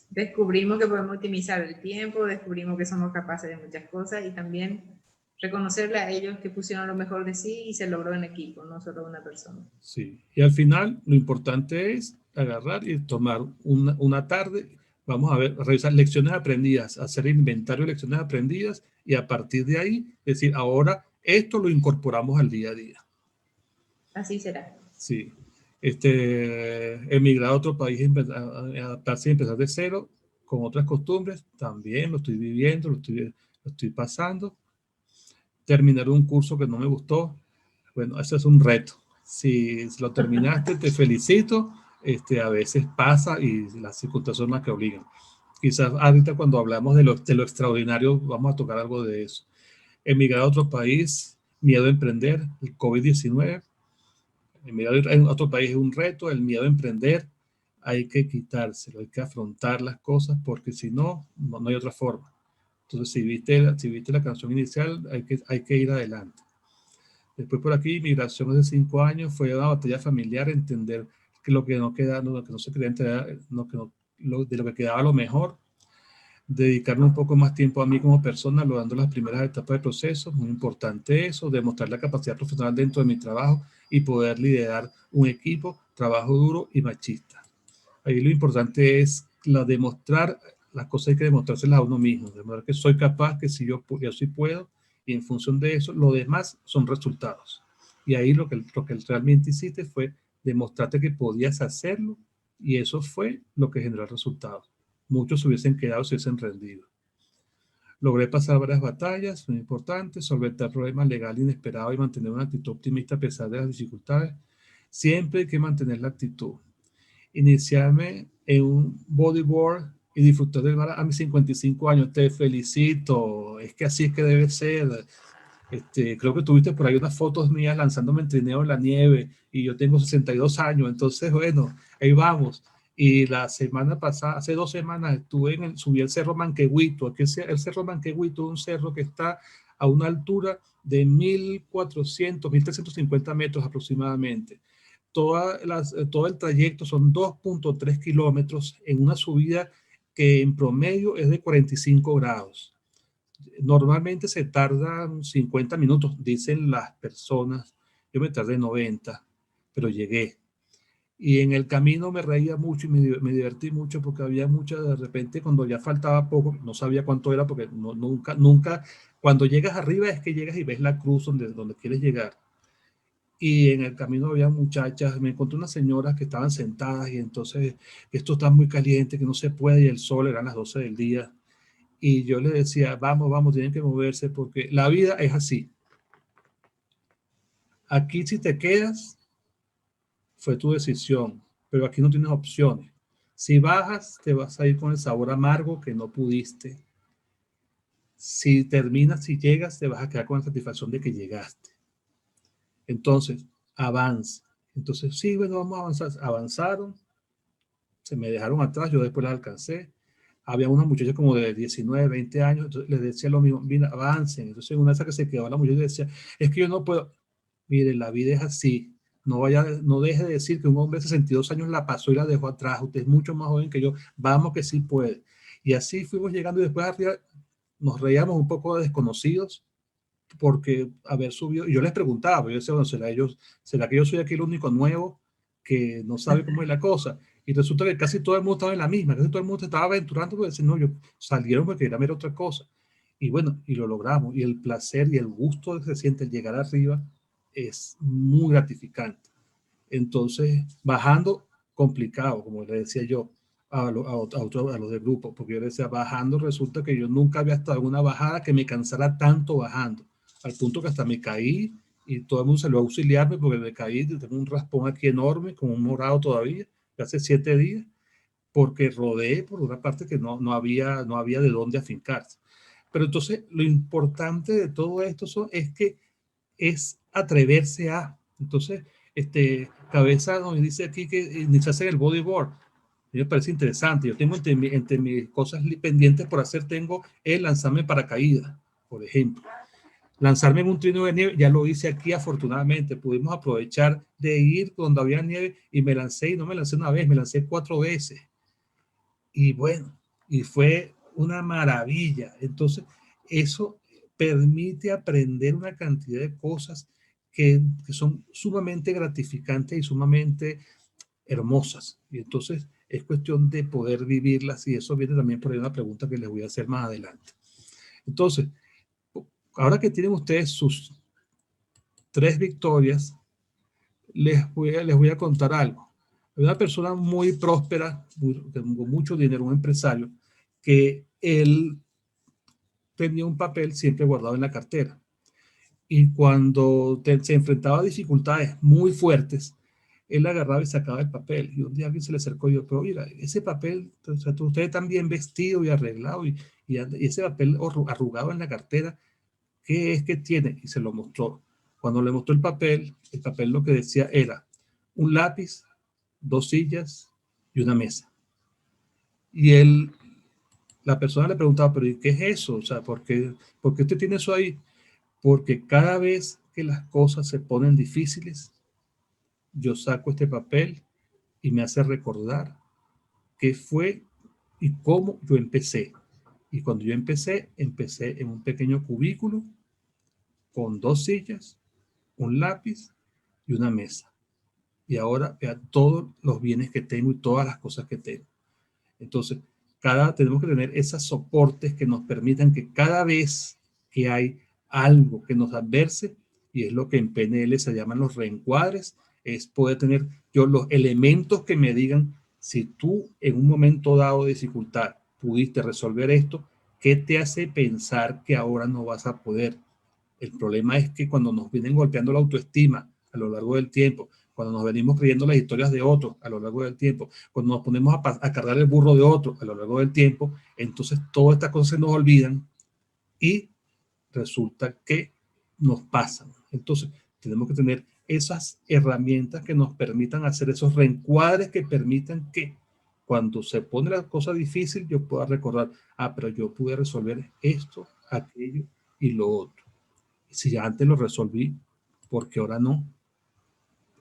Descubrimos que podemos optimizar el tiempo, descubrimos que somos capaces de muchas cosas y también reconocerle a ellos que pusieron lo mejor de sí y se logró en equipo, no solo una persona. Sí, y al final lo importante es agarrar y tomar una tarde, vamos a ver, revisar lecciones aprendidas, hacer inventario de lecciones aprendidas y a partir de ahí decir, ahora esto lo incorporamos al día a día. Así será. Sí, emigrar a otro país, adaptarse y empezar de cero con otras costumbres, también lo estoy viviendo, lo estoy pasando. Terminar un curso que no me gustó, bueno, eso es un reto. Si lo terminaste, te felicito. A veces pasa y las circunstancias son las que obligan. Quizás ahorita cuando hablamos de lo extraordinario, vamos a tocar algo de eso. Emigrar a otro país, miedo a emprender, el COVID-19. Emigrar a otro país es un reto, el miedo a emprender, hay que quitárselo, hay que afrontar las cosas porque si no, no hay otra forma. Entonces, si viste la canción inicial, hay que ir adelante. Después por aquí, migración de 5 años, fue una batalla familiar, entender que lo que no queda, lo que no se quería enterar, de lo que quedaba lo mejor, dedicarme un poco más tiempo a mí como persona, logrando las primeras etapas del proceso, muy importante eso, demostrar la capacidad profesional dentro de mi trabajo y poder liderar un equipo, trabajo duro y machista. Ahí lo importante es demostrar las cosas, hay que demostrárselas a uno mismo, demostrar que soy capaz, que si yo sí puedo, y en función de eso, lo demás son resultados. Y ahí lo que realmente hiciste fue demostrarte que podías hacerlo, y eso fue lo que generó el resultado. Muchos se hubiesen quedado, se hubiesen rendido. Logré pasar varias batallas, muy importantes, solventar problemas legales inesperados y mantener una actitud optimista a pesar de las dificultades. Siempre hay que mantener la actitud. Iniciarme en un bodyboard y disfrutar del mar a mis 55 años. Te felicito, es que así es que debe ser. Creo que tuviste por ahí unas fotos mías lanzándome en trineo en la nieve y yo tengo 62 años, entonces bueno, ahí vamos. Y la semana pasada, hace 2 semanas, subí el Cerro Manquehuito. Aquí el Cerro Manquehuito es un cerro que está a una altura de 1.400, 1.350 metros aproximadamente. Todo el trayecto son 2.3 kilómetros en una subida que en promedio es de 45 grados. Normalmente se tardan 50 minutos, dicen las personas. Yo me tardé 90, pero llegué. Y en el camino me reía mucho y me divertí mucho porque había mucha, de repente, cuando ya faltaba poco, no sabía cuánto era porque nunca, cuando llegas arriba es que llegas y ves la cruz donde quieres llegar. Y en el camino había muchachas, me encontré unas señoras que estaban sentadas y entonces esto está muy caliente, que no se puede, y el sol, eran las 12 del día. Y yo les decía, vamos, tienen que moverse porque la vida es así. Aquí si te quedas, fue tu decisión, pero aquí no tienes opciones. Si bajas, te vas a ir con el sabor amargo que no pudiste. Si terminas, si llegas, te vas a quedar con la satisfacción de que llegaste. Entonces, avanza. Entonces, sí, bueno, vamos a avanzar. Avanzaron, se me dejaron atrás, yo después las alcancé. Había una muchacha como de 19, 20 años, entonces les decía lo mismo, mira, avancen. Entonces, una de esas que se quedó la muchacha decía, es que yo no puedo. Mire, la vida es así. No deje de decir que un hombre de 62 años la pasó y la dejó atrás. Usted es mucho más joven que yo. Vamos que sí puede. Y así fuimos llegando y después arriba nos reíamos un poco de desconocidos porque haber subido, y yo les preguntaba, yo decía, bueno, ¿será que yo soy aquí el único nuevo que no sabe cómo es la cosa? Y resulta que casi todo el mundo estaba en la misma, casi todo el mundo estaba aventurando porque decían, no, salieron porque querían ver otra cosa. Y bueno, y lo logramos, y el placer y el gusto que se siente al llegar arriba es muy gratificante. Entonces, bajando, complicado, como le decía yo a los del grupo, porque yo decía, bajando, resulta que yo nunca había estado en una bajada que me cansara tanto bajando, al punto que hasta me caí y todo el mundo salió a auxiliarme porque me caí, tengo un raspón aquí enorme, con un morado todavía, de hace 7 días, porque rodé por una parte que no había de dónde afincarse. Pero entonces, lo importante de todo esto es que es atreverse a. Entonces, Cabeza nos dice aquí que iniciarse en el bodyboard. A mí me parece interesante. Yo tengo entre mis cosas pendientes por hacer, tengo el lanzarme paracaídas, por ejemplo. Lanzarme en un trineo de nieve, ya lo hice aquí afortunadamente. Pudimos aprovechar de ir donde había nieve y me lancé, y no me lancé una vez, me lancé 4 veces. Y bueno, y fue una maravilla. Entonces, eso permite aprender una cantidad de cosas que son sumamente gratificantes y sumamente hermosas. Y entonces es cuestión de poder vivirlas, y eso viene también por ahí una pregunta que les voy a hacer más adelante. Entonces, ahora que tienen ustedes sus 3 victorias, les voy a contar algo. Hay una persona muy próspera, con mucho dinero, un empresario, que él tenía un papel siempre guardado en la cartera. Y cuando se enfrentaba a dificultades muy fuertes, él agarraba y sacaba el papel. Y un día alguien se le acercó y dijo, pero mira, ese papel, o sea, usted está bien vestido y arreglado y ese papel arrugado en la cartera, ¿qué es que tiene? Y se lo mostró. Cuando le mostró el papel lo que decía era un lápiz, 2 sillas y una mesa. Y la persona le preguntaba, pero ¿y qué es eso? O sea, por qué usted tiene eso ahí? Porque cada vez que las cosas se ponen difíciles, yo saco este papel y me hace recordar qué fue y cómo yo empecé. Y cuando yo empecé en un pequeño cubículo con 2 sillas, un lápiz y una mesa. Y ahora vea todos los bienes que tengo y todas las cosas que tengo. Entonces, tenemos que tener esos soportes que nos permitan que cada vez que hay algo que nos adverse, y es lo que en PNL se llaman los reencuadres, es poder tener yo los elementos que me digan si tú en un momento dado de dificultad pudiste resolver esto, ¿qué te hace pensar que ahora no vas a poder? El problema es que cuando nos vienen golpeando la autoestima a lo largo del tiempo, cuando nos venimos creyendo las historias de otros a lo largo del tiempo, cuando nos ponemos a cargar el burro de otro a lo largo del tiempo, entonces todas estas cosas se nos olvidan y resulta que nos pasan. Entonces tenemos que tener esas herramientas que nos permitan hacer esos reencuadres que permitan que cuando se pone la cosa difícil yo pueda recordar, pero yo pude resolver esto, aquello y lo otro. Si ya antes lo resolví, ¿por qué ahora no?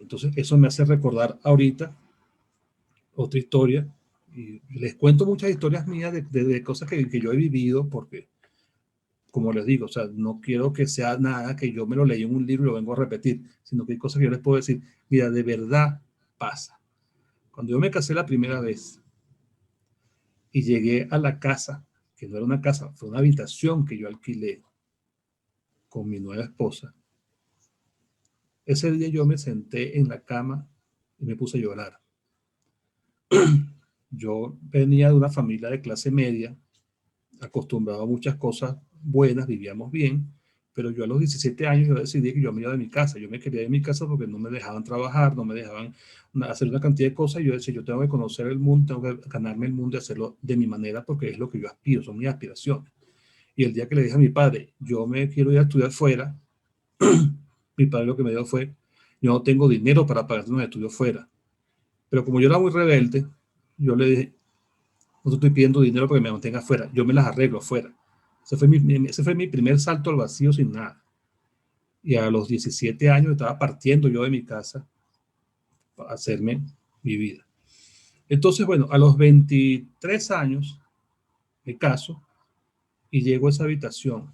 Entonces eso me hace recordar ahorita otra historia. Y les cuento muchas historias mías de cosas que yo he vivido, porque, como les digo, o sea, no quiero que sea nada que yo me lo leí en un libro y lo vengo a repetir, sino que hay cosas que yo les puedo decir, mira, de verdad pasa. Cuando yo me casé la primera vez y llegué a la casa, que no era una casa, fue una habitación que yo alquilé con mi nueva esposa, ese día yo me senté en la cama y me puse a llorar. Yo venía de una familia de clase media, acostumbrado a muchas cosas buenas, vivíamos bien, pero yo a los 17 años yo decidí que yo me iba de mi casa. Yo me quería de mi casa porque no me dejaban trabajar, no me dejaban hacer una cantidad de cosas. Y yo decía, yo tengo que conocer el mundo, tengo que ganarme el mundo y hacerlo de mi manera porque es lo que yo aspiro, son mis aspiraciones. Y el día que le dije a mi padre, yo me quiero ir a estudiar fuera, mi padre lo que me dijo fue, yo no tengo dinero para pagar unos estudios fuera. Pero como yo era muy rebelde, yo le dije, no te estoy pidiendo dinero para que me mantenga afuera, yo me las arreglo afuera. Ese fue mi primer salto al vacío sin nada. Y a los 17 años estaba partiendo yo de mi casa para hacerme mi vida. Entonces, bueno, a los 23 años me caso y llego a esa habitación.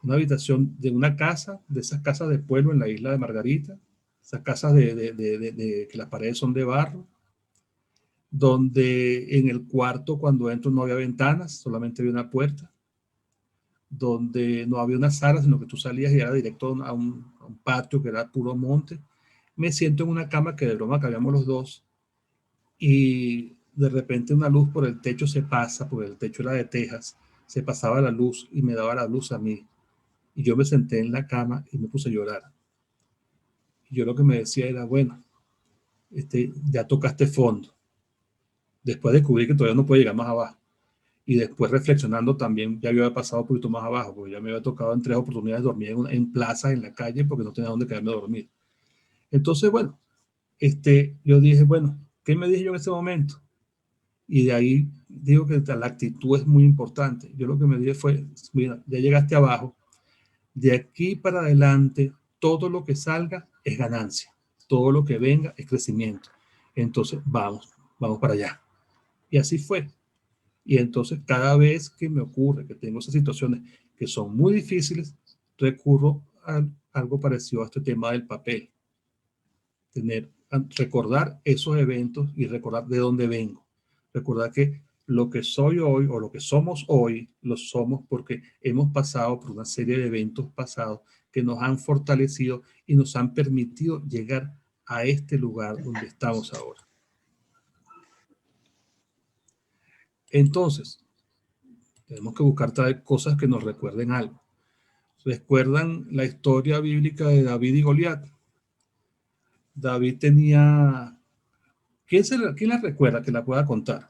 Una habitación de una casa, de esas casas de pueblo en la isla de Margarita, esas casas que las paredes son de barro, donde en el cuarto cuando entro no había ventanas, solamente había una puerta, donde no había una sala, sino que tú salías y era directo a un patio que era puro monte. Me siento en una cama que de broma cabíamos los dos y de repente una luz por el techo se pasa, porque el techo era de tejas, se pasaba la luz y me daba la luz a mí. Y yo me senté en la cama y me puse a llorar. Y yo lo que me decía era, bueno, ya tocaste fondo. Después descubrí que todavía no puede llegar más abajo. Y después reflexionando también, ya había pasado un poquito más abajo, porque ya me había tocado en 3 oportunidades dormir en plazas, en la calle, porque no tenía dónde quedarme a dormir. Entonces, bueno, yo dije, bueno, ¿qué me dije yo en ese momento? Y de ahí digo que la actitud es muy importante. Yo lo que me dije fue, mira, ya llegaste abajo, de aquí para adelante, todo lo que salga es ganancia, todo lo que venga es crecimiento. Entonces, vamos para allá. Y así fue. Y entonces cada vez que me ocurre que tengo esas situaciones que son muy difíciles, recurro a algo parecido a este tema del papel. Recordar esos eventos y recordar de dónde vengo. Recordar que lo que soy hoy o lo que somos hoy, lo somos porque hemos pasado por una serie de eventos pasados que nos han fortalecido y nos han permitido llegar a este lugar donde estamos ahora. Entonces, tenemos que buscar traer cosas que nos recuerden algo. ¿Recuerdan la historia bíblica de David y Goliat? David tenía... ¿Quién la recuerda que la pueda contar?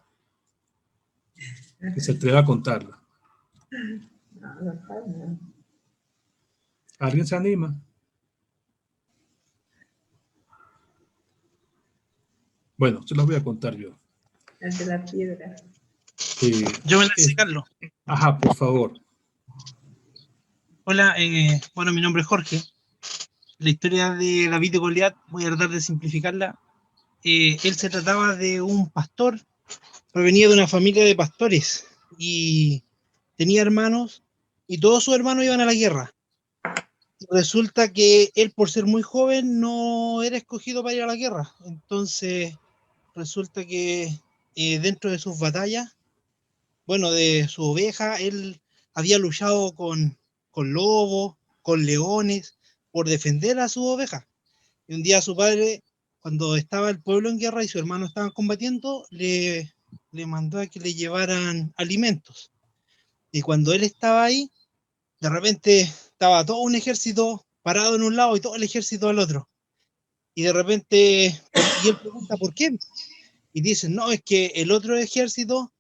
Que se atreva a contarla. ¿Alguien se anima? Bueno, se los voy a contar yo. El de la piedra. Yo me la sé, Carlos. Ajá, por favor. Hola, bueno, mi nombre es Jorge. La historia de David y Goliat, voy a tratar de simplificarla. Él se trataba de un pastor, provenía de una familia de pastores y tenía hermanos y todos sus hermanos iban a la guerra. Resulta que él, por ser muy joven, no era escogido para ir a la guerra. Entonces, resulta que dentro de sus batallas, bueno, de su oveja, él había luchado con lobos, con leones, por defender a su oveja. Y un día su padre, cuando estaba el pueblo en guerra y su hermano estaban combatiendo, le mandó a que le llevaran alimentos. Y cuando él estaba ahí, de repente estaba todo un ejército parado en un lado y todo el ejército al otro. Y de repente, y él pregunta por qué. Y dicen, no, es que el otro ejército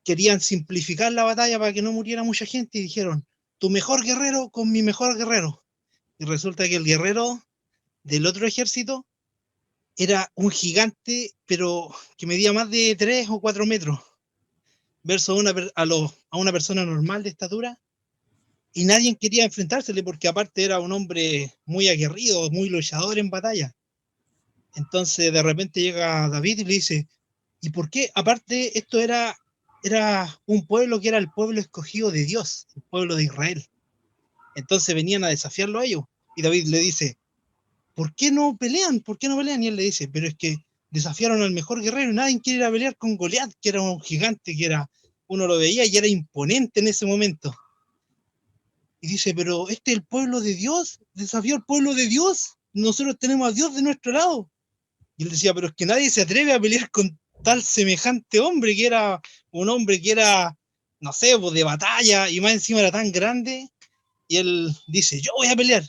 querían simplificar la batalla para que no muriera mucha gente y dijeron, tu mejor guerrero con mi mejor guerrero. Y resulta que el guerrero del otro ejército era un gigante, pero que medía más de 3 o 4 metros, versus a una persona normal de estatura, y nadie quería enfrentársele porque aparte era un hombre muy aguerrido, muy luchador en batalla. Entonces de repente llega David y le dice, ¿y por qué? Aparte esto era un pueblo que era el pueblo escogido de Dios, el pueblo de Israel. Entonces venían a desafiarlo a ellos. Y David le dice, ¿por qué no pelean? ¿Por qué no pelean? Y él le dice, pero es que desafiaron al mejor guerrero y nadie quiere ir a pelear con Goliat, que era un gigante, uno lo veía y era imponente en ese momento. Y dice, pero este es el pueblo de Dios, desafió al pueblo de Dios, nosotros tenemos a Dios de nuestro lado. Y él decía, pero es que nadie se atreve a pelear con tal semejante hombre, que era un hombre que era, no sé, pues de batalla, y más encima era tan grande. Y él dice, yo voy a pelear.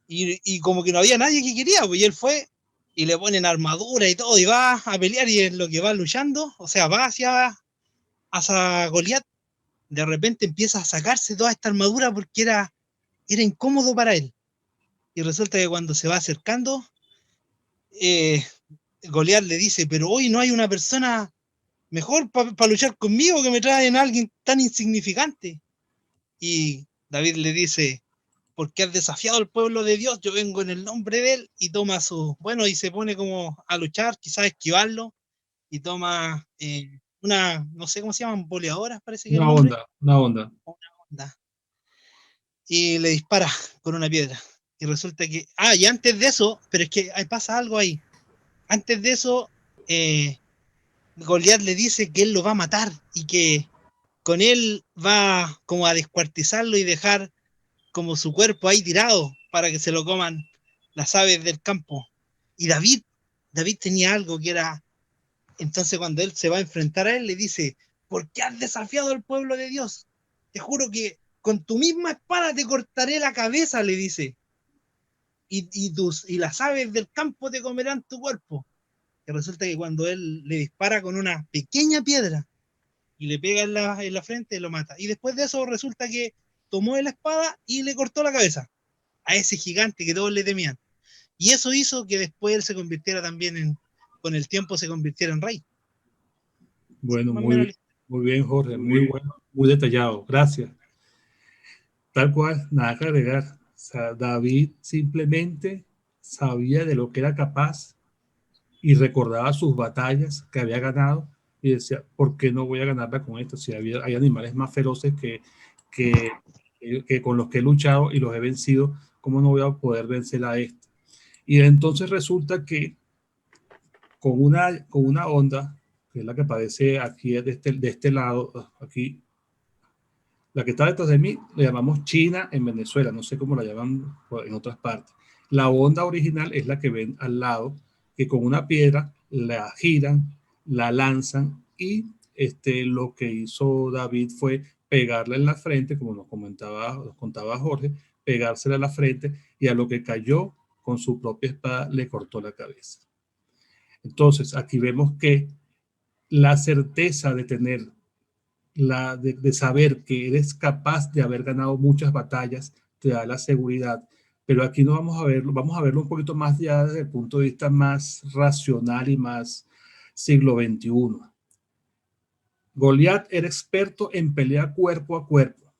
Y como que no había nadie que quería, pues, y él fue, y le ponen armadura y todo, y va a pelear, y es lo que va luchando, o sea, va hacia Goliat. De repente empieza a sacarse toda esta armadura porque era incómodo para él. Y resulta que cuando se va acercando, Goliat le dice, pero hoy no hay una persona mejor para luchar conmigo, que me traen a alguien tan insignificante. Y David le dice, porque has desafiado al pueblo de Dios, yo vengo en el nombre de él, y toma y se pone como a luchar, quizás esquivarlo, y toma no sé cómo se llaman, boleadoras, parece que es el nombre. Una onda. Y le dispara con una piedra. Y resulta que, y antes de eso, pero es que pasa algo ahí. Antes de eso, Goliat le dice que él lo va a matar y que con él va como a descuartizarlo y dejar como su cuerpo ahí tirado para que se lo coman las aves del campo. Y David tenía algo que era, entonces cuando él se va a enfrentar a él, le dice, ¿por qué has desafiado al pueblo de Dios? Te juro que con tu misma espada te cortaré la cabeza, le dice, y las aves del campo te comerán tu cuerpo. Y resulta que cuando él le dispara con una pequeña piedra y le pega en la frente, lo mata. Y después de eso resulta que tomó la espada y le cortó la cabeza a ese gigante que todos le temían. Y eso hizo que después él se convirtiera también con el tiempo se convirtiera en rey. Bueno, muy bien, Jorge, muy bueno, muy detallado, gracias. Tal cual, nada que agregar. O sea, David simplemente sabía de lo que era capaz y recordaba sus batallas que había ganado y decía, ¿por qué no voy a ganarla con esto? Si hay animales más feroces que con los que he luchado y los he vencido, ¿cómo no voy a poder vencer a este? Y entonces resulta que con una onda, que es la que aparece aquí de este lado, aquí, la que está detrás de mí, le llamamos China en Venezuela, no sé cómo la llaman en otras partes. La onda original es la que ven al lado, que con una piedra la giran, la lanzan y lo que hizo David fue pegarla en la frente, como nos contaba Jorge, pegársela en la frente y a lo que cayó con su propia espada le cortó la cabeza. Entonces, aquí vemos que la certeza de tener, de saber que eres capaz de haber ganado muchas batallas, te da la seguridad Pero aquí no vamos a verlo un poquito más ya desde el punto de vista más racional y más siglo XXI. Goliat era experto en pelea cuerpo a cuerpo.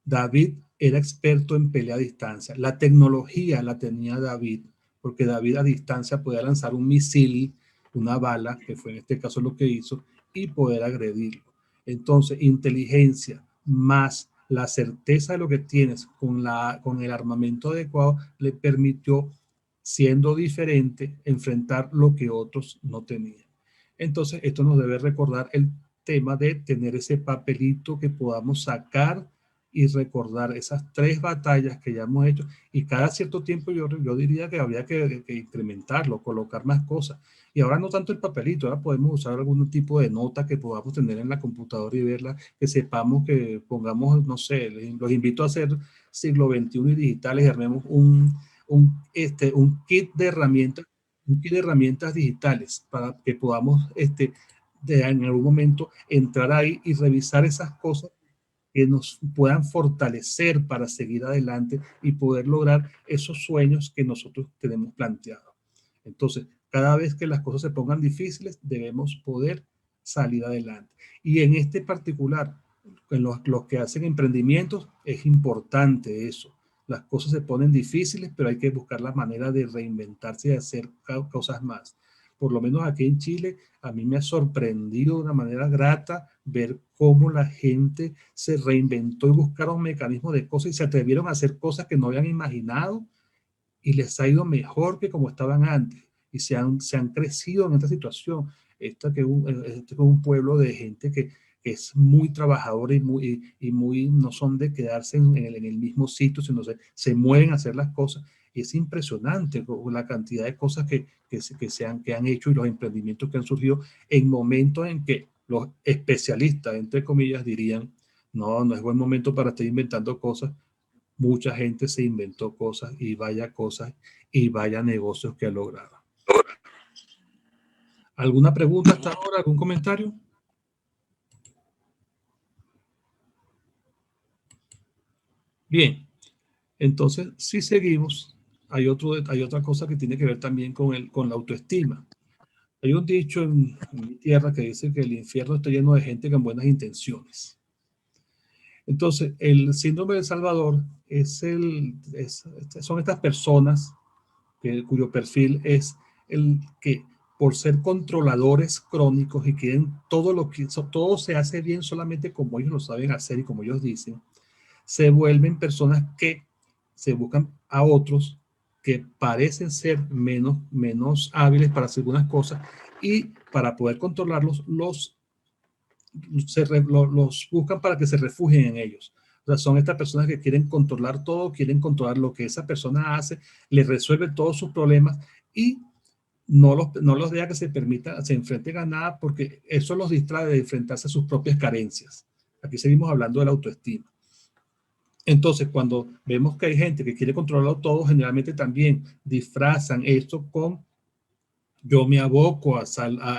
David era experto en pelea a distancia. La tecnología la tenía David, porque David a distancia podía lanzar un misil, una bala, que fue en este caso lo que hizo, y poder agredirlo. Entonces, inteligencia más la certeza de lo que tienes con el armamento adecuado le permitió, siendo diferente, enfrentar lo que otros no tenían. Entonces, esto nos debe recordar el tema de tener ese papelito que podamos sacar y recordar esas 3 batallas que ya hemos hecho, y cada cierto tiempo yo diría que habría que incrementarlo, colocar más cosas. Y ahora no tanto el papelito, ahora podemos usar algún tipo de nota que podamos tener en la computadora y verla, que sepamos, que pongamos, no sé, los invito a hacer siglo XXI y digitales, y armemos un kit de herramientas, un kit de herramientas digitales para que podamos en algún momento entrar ahí y revisar esas cosas que nos puedan fortalecer para seguir adelante y poder lograr esos sueños que nosotros tenemos planteados. Entonces, cada vez que las cosas se pongan difíciles, debemos poder salir adelante. Y en este particular, en los que hacen emprendimientos, es importante eso. Las cosas se ponen difíciles, pero hay que buscar la manera de reinventarse y de hacer cosas más. Por lo menos aquí en Chile, a mí me ha sorprendido de una manera grata ver cómo la gente se reinventó y buscaron mecanismos de cosas y se atrevieron a hacer cosas que no habían imaginado, y les ha ido mejor que como estaban antes, y se han crecido en esta situación. Este es un pueblo de gente que es muy trabajadora y muy, no son de quedarse en el mismo sitio, sino se mueven a hacer las cosas. Y es impresionante la cantidad de cosas que han hecho, y los emprendimientos que han surgido en momentos en que los especialistas, entre comillas, dirían, no es buen momento para estar inventando cosas. Mucha gente se inventó cosas, y vaya negocios que ha logrado. ¿Alguna pregunta hasta ahora? ¿Algún comentario? Bien, entonces si seguimos, hay otra cosa que tiene que ver también con la autoestima. Hay un dicho en mi tierra que dice que el infierno está lleno de gente con buenas intenciones. Entonces, el síndrome de Salvador son estas personas cuyo perfil es el que, por ser controladores crónicos y quieren todo se hace bien solamente como ellos lo saben hacer y como ellos dicen, se vuelven personas que se buscan a otros que parecen ser menos hábiles para hacer algunas cosas, y para poder controlarlos los buscan para que se refugien en ellos. O sea, son estas personas que quieren controlar todo, quieren controlar lo que esa persona hace, le resuelve todos sus problemas, y no los deja que se enfrenten a nada, porque eso los distrae de enfrentarse a sus propias carencias. Aquí seguimos hablando de la autoestima. Entonces, cuando vemos que hay gente que quiere controlarlo todo, generalmente también disfrazan esto con: yo me aboco a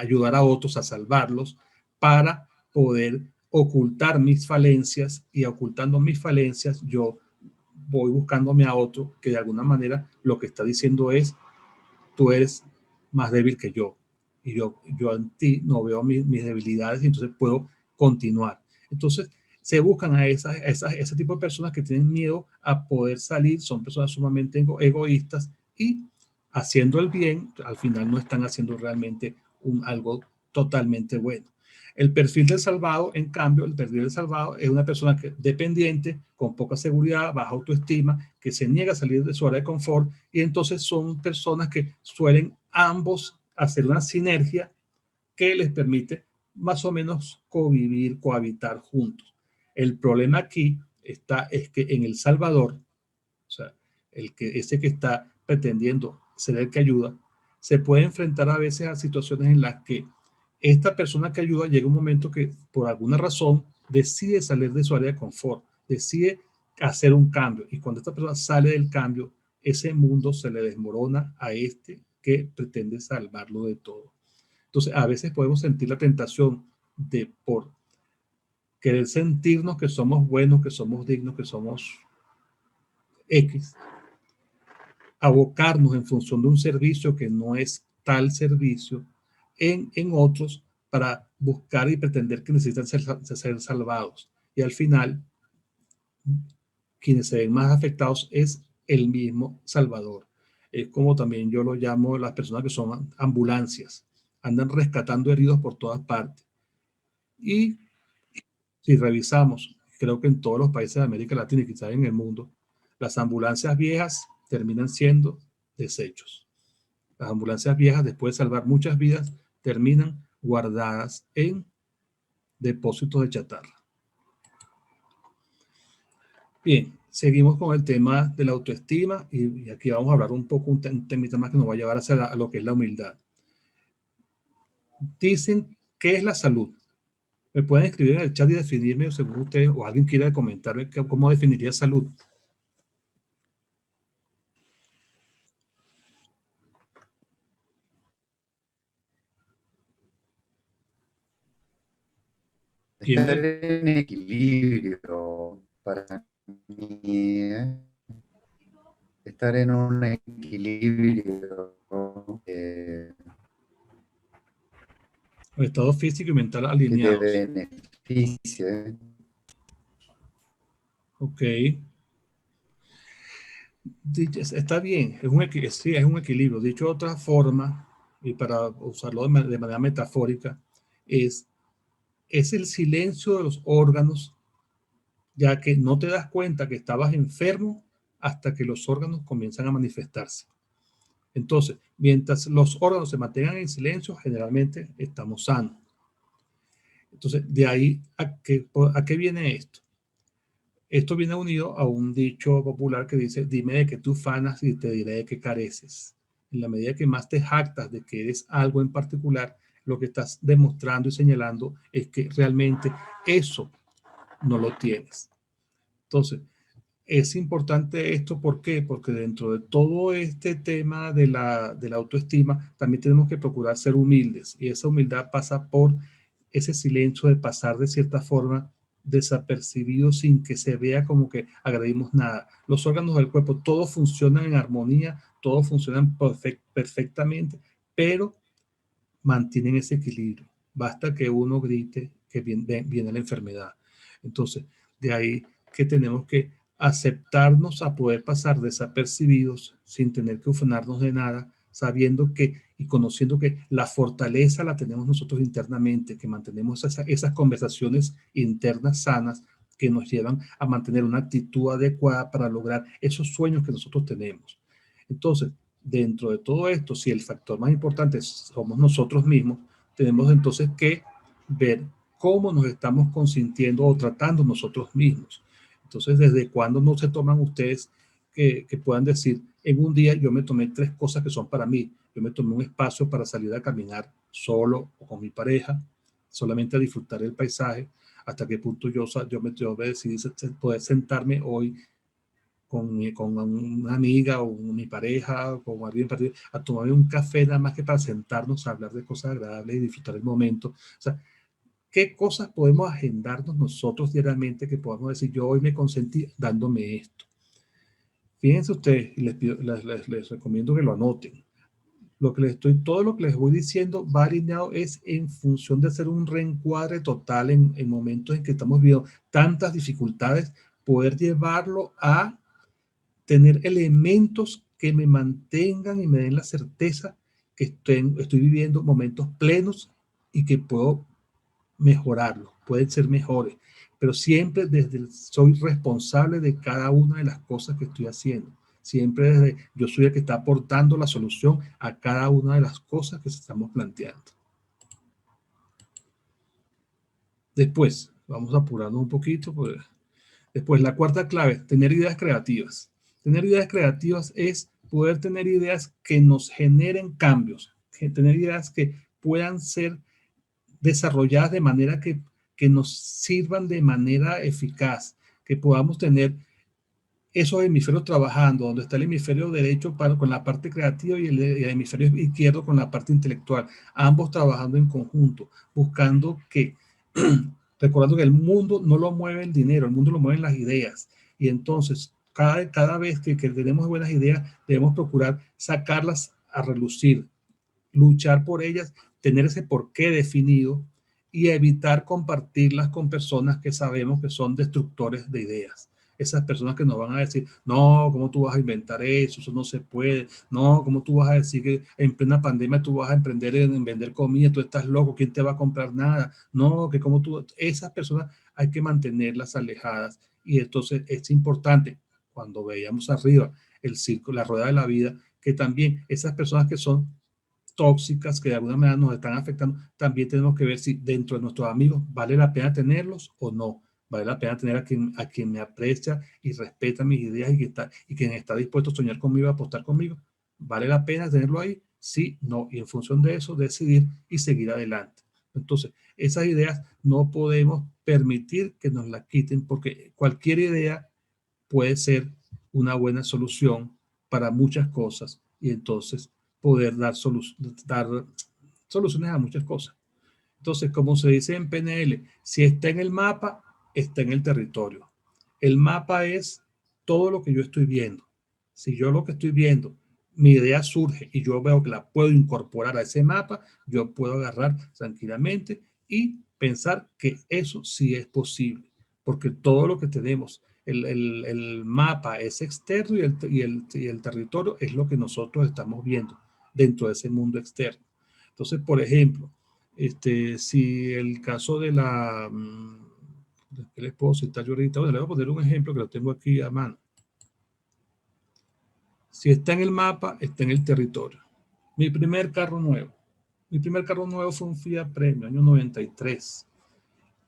ayudar a otros, a salvarlos, para poder ocultar mis falencias, y ocultando mis falencias yo voy buscándome a otro que de alguna manera lo que está diciendo es: tú eres más débil que yo, y yo en ti no veo mis debilidades, y entonces puedo continuar. Entonces se buscan a ese tipo de personas que tienen miedo a poder salir, son personas sumamente egoístas, y haciendo el bien, al final no están haciendo realmente algo totalmente bueno. El perfil del salvado, en cambio, el perfil del salvado es una persona dependiente, con poca seguridad, baja autoestima, que se niega a salir de su área de confort, y entonces son personas que suelen ambos hacer una sinergia que les permite más o menos convivir, cohabitar juntos. El problema aquí es que en El Salvador, o sea, ese que está pretendiendo ser el que ayuda, se puede enfrentar a veces a situaciones en las que esta persona que ayuda llega un momento que por alguna razón decide salir de su área de confort, decide hacer un cambio, y cuando esta persona sale del cambio, ese mundo se le desmorona a este que pretende salvarlo de todo. Entonces, a veces podemos sentir la tentación de, por querer sentirnos que somos buenos, que somos dignos, que somos X, abocarnos en función de un servicio que no es tal servicio en otros para buscar y pretender que necesitan ser salvados. Y al final, quienes se ven más afectados es el mismo Salvador. Es como también yo lo llamo las personas que son ambulancias. Andan rescatando heridos por todas partes. Y si revisamos, creo que en todos los países de América Latina y quizás en el mundo, las ambulancias viejas terminan siendo desechos. Las ambulancias viejas, después de salvar muchas vidas, terminan guardadas en depósitos de chatarra. Bien, seguimos con el tema de la autoestima y aquí vamos a hablar un poco, un temita más que nos va a llevar a lo que es la humildad. Dicen, ¿qué es la salud? Me pueden escribir en el chat y definirme, según ustedes, o alguien quiera comentarme cómo definiría salud. Estar en equilibrio para mí, estar en un equilibrio El estado físico y mental que te alineados. beneficie. Ok. Está bien, sí, es un equilibrio. Dicho de otra forma, y para usarlo de manera metafórica, es el silencio de los órganos, ya que no te das cuenta que estabas enfermo hasta que los órganos comienzan a manifestarse. Entonces, mientras los órganos se mantengan en silencio, generalmente estamos sanos. Entonces, de ahí, ¿a qué viene esto? Esto viene unido a un dicho popular que dice, dime de qué tú fanas y te diré de qué careces. En la medida que más te jactas de que eres algo en particular, lo que estás demostrando y señalando es que realmente eso no lo tienes. Entonces, es importante esto, ¿por qué? Porque dentro de todo este tema de la autoestima, también tenemos que procurar ser humildes. Y esa humildad pasa por ese silencio de pasar de cierta forma desapercibido sin que se vea como que agredimos nada. Los órganos del cuerpo, todos funcionan en armonía, todos funcionan perfectamente, pero mantienen ese equilibrio. Basta que uno grite que viene la enfermedad. Entonces, de ahí que tenemos que aceptarnos a poder pasar desapercibidos sin tener que ufanarnos de nada, sabiendo que y conociendo que la fortaleza la tenemos nosotros internamente, que mantenemos esas conversaciones internas sanas que nos llevan a mantener una actitud adecuada para lograr esos sueños que nosotros tenemos. Entonces, dentro de todo esto, si el factor más importante somos nosotros mismos, tenemos entonces que ver cómo nos estamos consintiendo o tratando nosotros mismos. Entonces, ¿desde cuándo no se toman ustedes que puedan decir, en un día yo me tomé 3 cosas que son para mí? Yo me tomé un espacio para salir a caminar solo o con mi pareja, solamente a disfrutar el paisaje, hasta qué punto yo decidí poder sentarme hoy con una amiga o mi pareja o con alguien a tomar un café nada más que para sentarnos a hablar de cosas agradables y disfrutar el momento. O sea, ¿qué cosas podemos agendarnos nosotros diariamente que podamos decir, yo hoy me consentí dándome esto? Fíjense ustedes, y les recomiendo que lo anoten. Todo lo que les voy diciendo va alineado es en función de hacer un reencuadre total en momentos en que estamos viendo tantas dificultades, poder llevarlo a tener elementos que me mantengan y me den la certeza que estoy viviendo momentos plenos y que puedo mejorarlos, pueden ser mejores, pero siempre soy responsable de cada una de las cosas que estoy haciendo. Siempre desde yo soy el que está aportando la solución a cada una de las cosas que estamos planteando. Después, vamos a apurarnos un poquito. Después, la cuarta clave, tener ideas creativas. Tener ideas creativas es poder tener ideas que nos generen cambios, tener ideas que puedan ser desarrolladas de manera que nos sirvan de manera eficaz, que podamos tener esos hemisferios trabajando, donde está el hemisferio derecho con la parte creativa y el hemisferio izquierdo con la parte intelectual, ambos trabajando en conjunto, buscando que, recordando que el mundo no lo mueve el dinero, el mundo lo mueven las ideas, y entonces cada vez que tenemos buenas ideas, debemos procurar sacarlas a relucir, luchar por ellas, tener ese porqué definido y evitar compartirlas con personas que sabemos que son destructores de ideas. Esas personas que nos van a decir, no, ¿cómo tú vas a inventar eso? Eso no se puede. No, ¿cómo tú vas a decir que en plena pandemia tú vas a emprender en vender comida? Tú estás loco, ¿quién te va a comprar nada? No, que como tú, esas personas hay que mantenerlas alejadas. Y entonces es importante, cuando veíamos arriba el círculo, la rueda de la vida, que también esas personas que son tóxicas, que de alguna manera nos están afectando, también tenemos que ver si dentro de nuestros amigos vale la pena tenerlos o no. Vale la pena tener a quien me aprecia y respeta mis ideas y quien está dispuesto a soñar conmigo, a apostar conmigo. ¿Vale la pena tenerlo ahí? Sí, no. Y en función de eso, decidir y seguir adelante. Entonces, esas ideas no podemos permitir que nos las quiten porque cualquier idea puede ser una buena solución para muchas cosas y entonces poder dar soluciones a muchas cosas. Entonces, como se dice en PNL, si está en el mapa, está en el territorio. El mapa es todo lo que yo estoy viendo. Si yo lo que estoy viendo, mi idea surge y yo veo que la puedo incorporar a ese mapa, yo puedo agarrar tranquilamente y pensar que eso sí es posible, porque todo lo que tenemos, el mapa es externo y el territorio es lo que nosotros estamos viendo dentro de ese mundo externo. Entonces, por ejemplo, si el caso de la, ¿qué les puedo citar yo ahorita? Bueno, le voy a poner un ejemplo que lo tengo aquí a mano. Si está en el mapa, está en el territorio. Mi primer carro nuevo fue un Fiat Premio, año 93.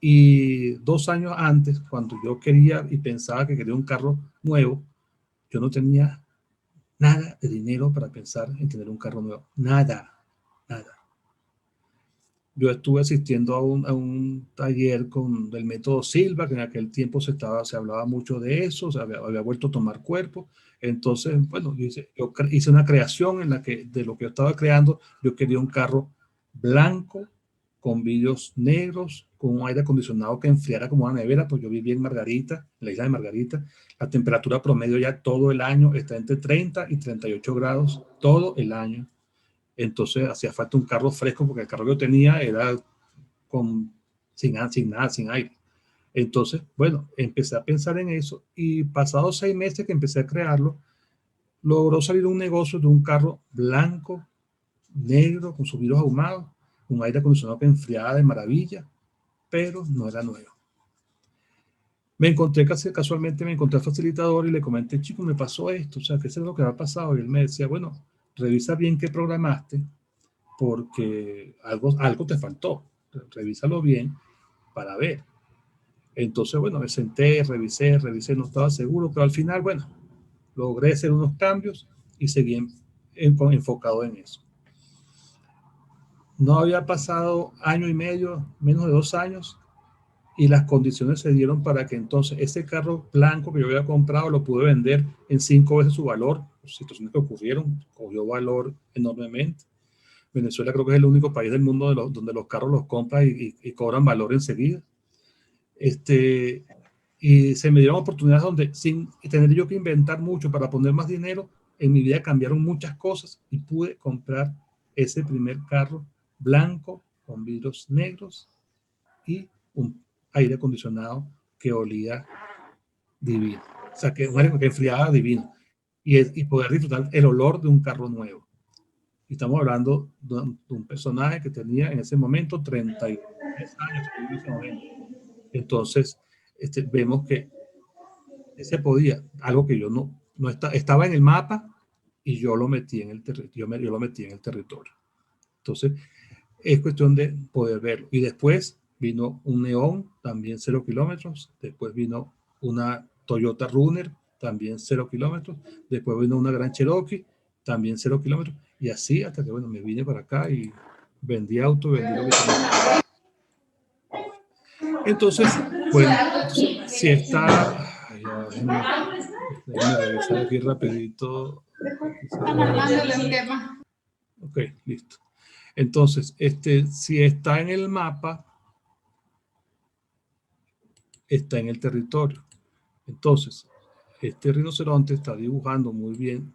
Y 2 años antes, cuando yo quería y pensaba que quería un carro nuevo, yo no tenía nada de dinero para pensar en tener un carro nuevo. Nada. Yo estuve asistiendo a un taller del método Silva, que en aquel tiempo se hablaba mucho de eso, había vuelto a tomar cuerpo. Entonces, bueno, yo hice una creación en la que de lo que yo estaba creando, yo quería un carro blanco, con vidrios negros, con un aire acondicionado que enfriara como una nevera, pues yo vivía en Margarita, en la isla de Margarita. La temperatura promedio ya todo el año está entre 30 y 38 grados, todo el año. Entonces hacía falta un carro fresco porque el carro que yo tenía era sin nada, sin aire. Entonces, bueno, empecé a pensar en eso y pasados 6 meses que empecé a crearlo, logró salir un negocio de un carro blanco, negro, con sus vidrios ahumados, un aire acondicionado que enfriaba de maravilla, pero no era nuevo. Casualmente me encontré al facilitador y le comenté, chico, me pasó esto, o sea, ¿qué es lo que ha pasado? Y él me decía, bueno, revisa bien qué programaste, porque algo te faltó. Revísalo bien para ver. Entonces, bueno, me senté, revisé, no estaba seguro, pero al final, bueno, logré hacer unos cambios y seguí enfocado en eso. No había pasado año y medio, menos de 2 años, y las condiciones se dieron para que entonces ese carro blanco que yo había comprado lo pude vender en 5 veces su valor. Situaciones que ocurrieron, cogió valor enormemente. Venezuela creo que es el único país del mundo donde los carros los compran y cobran valor enseguida. Y se me dieron oportunidades donde sin tener yo que inventar mucho para poner más dinero, en mi vida cambiaron muchas cosas y pude comprar ese primer carro blanco con vidrios negros y un aire acondicionado que olía divino. O sea, que un aire que enfriaba divino. Y poder disfrutar el olor de un carro nuevo. Y estamos hablando de un personaje que tenía en ese momento 33 años. En ese momento. Entonces, vemos que se podía, algo que yo no estaba en el mapa y yo lo metí en el territorio. Yo lo metí en el territorio. Entonces, es cuestión de poder verlo. Y después vino un Neón, también 0 kilómetros. Después vino una Toyota Runner, también 0 kilómetros. Después vino una Gran Cherokee, también 0 kilómetros. Y así hasta que, bueno, me vine para acá y vendí auto, vendí lo que tenía. Entonces, bueno, si está... Ay, déjenme revisar aquí rapidito. Ok, listo. Entonces, si está en el mapa, está en el territorio. Entonces, este rinoceronte está dibujando muy bien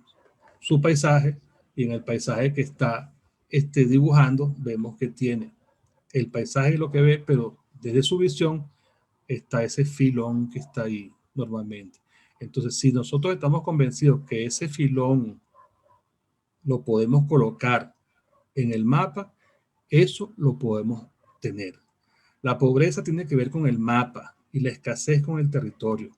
su paisaje, y en el paisaje que está dibujando vemos que tiene el paisaje lo que ve, pero desde su visión está ese filón que está ahí normalmente. Entonces, si nosotros estamos convencidos que ese filón lo podemos colocar en el mapa, eso lo podemos tener. La pobreza tiene que ver con el mapa y la escasez con el territorio.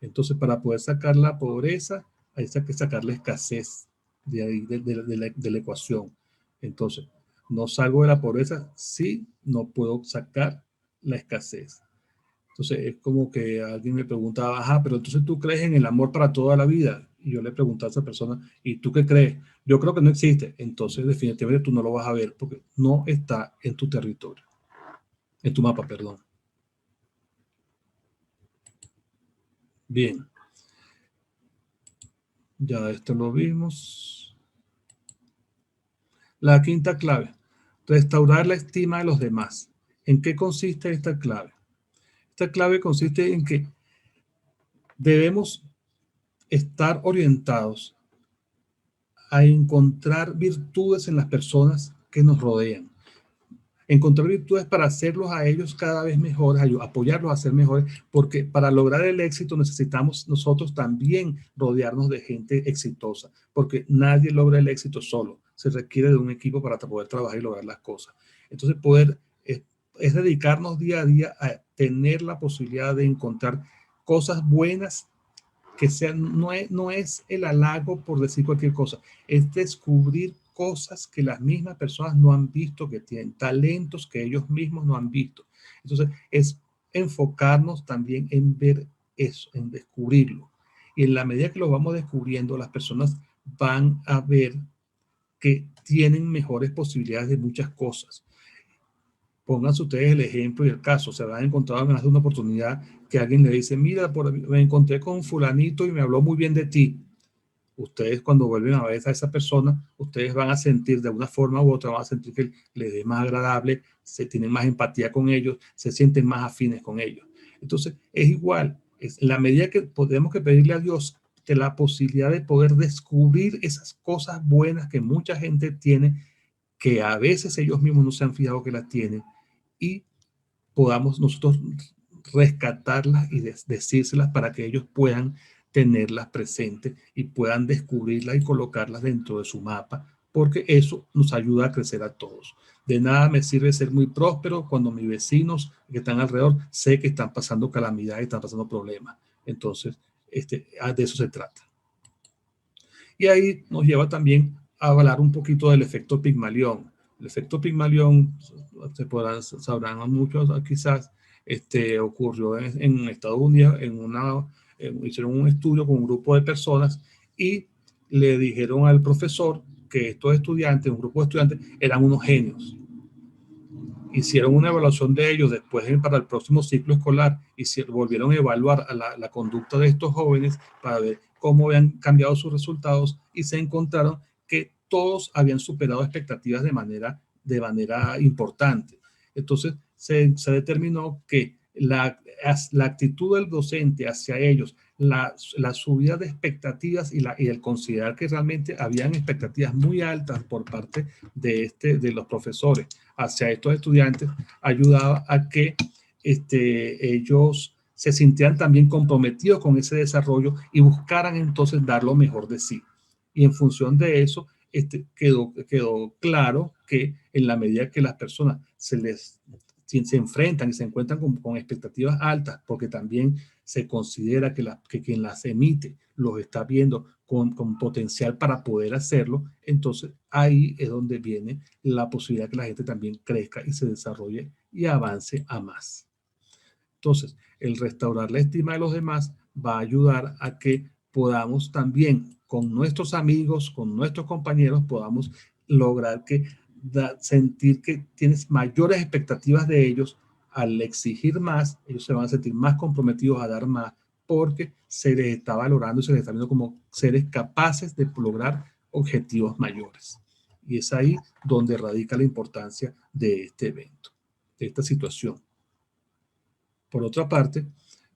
Entonces, para poder sacar la pobreza, hay que sacar la escasez de ahí, de la ecuación. Entonces, no salgo de la pobreza si no puedo sacar la escasez. Entonces, es como que alguien me preguntaba, ajá, pero entonces tú crees en el amor para toda la vida. Y yo le preguntaba a esa persona, ¿y tú qué crees? Yo creo que no existe. Entonces, definitivamente tú no lo vas a ver porque no está en tu territorio, en tu mapa, perdón. Bien. Ya esto lo vimos. La quinta clave, restaurar la estima de los demás. ¿En qué consiste esta clave? Esta clave consiste en que debemos estar orientados a encontrar virtudes en las personas que nos rodean. Encontrar virtudes para hacerlos a ellos cada vez mejores, apoyarlos a ser mejores, porque para lograr el éxito necesitamos nosotros también rodearnos de gente exitosa, porque nadie logra el éxito solo, se requiere de un equipo para poder trabajar y lograr las cosas. Entonces es dedicarnos día a día a tener la posibilidad de encontrar cosas buenas que sean, no es el halago por decir cualquier cosa, es descubrir cosas que las mismas personas no han visto, que tienen talentos que ellos mismos no han visto. Entonces, es enfocarnos también en ver eso, en descubrirlo. Y en la medida que lo vamos descubriendo, las personas van a ver que tienen mejores posibilidades de muchas cosas. Pónganse ustedes el ejemplo y el caso. Se habrán encontrado en más de una oportunidad que alguien le dice, mira, me encontré con fulanito y me habló muy bien de ti. Ustedes cuando vuelven a ver a esa persona, ustedes van a sentir de una forma u otra, van a sentir que les es más agradable, se tienen más empatía con ellos, se sienten más afines con ellos. Entonces, es igual, es en la medida que podemos que pedirle a Dios de la posibilidad de poder descubrir esas cosas buenas que mucha gente tiene, que a veces ellos mismos no se han fijado que las tienen, y podamos nosotros rescatarlas y decírselas para que ellos puedan tenerlas presentes y puedan descubrirlas y colocarlas dentro de su mapa, porque eso nos ayuda a crecer a todos. De nada me sirve ser muy próspero cuando mis vecinos que están alrededor sé que están pasando calamidades, están pasando problemas. Entonces, de eso se trata. Y ahí nos lleva también a hablar un poquito del efecto Pigmalión. El efecto Pigmalión, sabrán muchos quizás, ocurrió en Estados Unidos, hicieron un estudio con un grupo de personas y le dijeron al profesor que estos estudiantes, un grupo de estudiantes, eran unos genios. Hicieron una evaluación de ellos después para el próximo ciclo escolar y volvieron a evaluar a la conducta de estos jóvenes para ver cómo habían cambiado sus resultados y se encontraron que todos habían superado expectativas de manera importante. Entonces se determinó que la actitud del docente hacia ellos, la subida de expectativas y el considerar que realmente habían expectativas muy altas por parte de los profesores hacia estos estudiantes, ayudaba a que ellos se sintieran también comprometidos con ese desarrollo y buscaran entonces dar lo mejor de sí. Y en función de eso, quedó claro que en la medida que las personas se enfrentan y se encuentran con expectativas altas, porque también se considera que quien las emite los está viendo con potencial para poder hacerlo, entonces ahí es donde viene la posibilidad que la gente también crezca y se desarrolle y avance a más. Entonces, el restaurar la estima de los demás va a ayudar a que podamos también con nuestros amigos, con nuestros compañeros, podamos lograr sentir que tienes mayores expectativas de ellos. Al exigir más, ellos se van a sentir más comprometidos a dar más porque se les está valorando y se les está viendo como seres capaces de lograr objetivos mayores. Y es ahí donde radica la importancia de este evento, de esta situación. Por otra parte,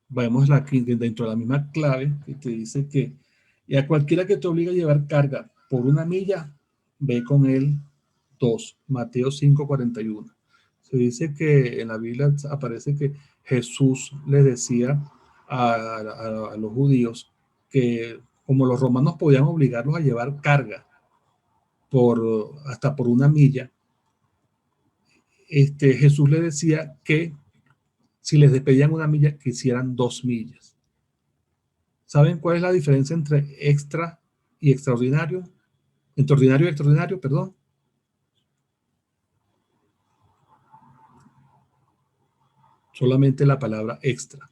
vemos aquí dentro de la misma clave que te dice que y a cualquiera que te obligue a llevar carga por 1 milla, ve con él 2. Mateo 5:41. Se dice que en la Biblia aparece que Jesús les decía a los judíos que como los romanos podían obligarlos a llevar carga hasta por 1 milla, Jesús les decía que si les despedían 1 milla, que hicieran 2 millas. ¿Saben cuál es la diferencia entre extra y extraordinario? Entre ordinario y extraordinario, perdón. Solamente la palabra extra.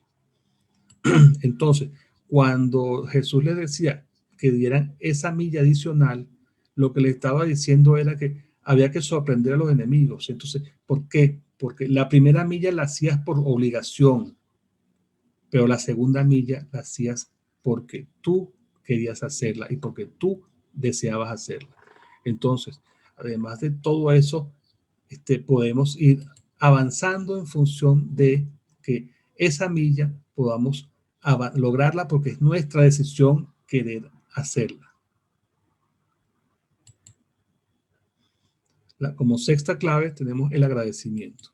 Entonces, cuando Jesús les decía que dieran esa milla adicional, lo que le estaba diciendo era que había que sorprender a los enemigos. Entonces, ¿por qué? Porque la primera milla la hacías por obligación, pero la segunda milla la hacías porque tú querías hacerla y porque tú deseabas hacerla. Entonces, además de todo eso, podemos ir avanzando en función de que esa milla podamos lograrla porque es nuestra decisión querer hacerla. Como sexta clave tenemos el agradecimiento.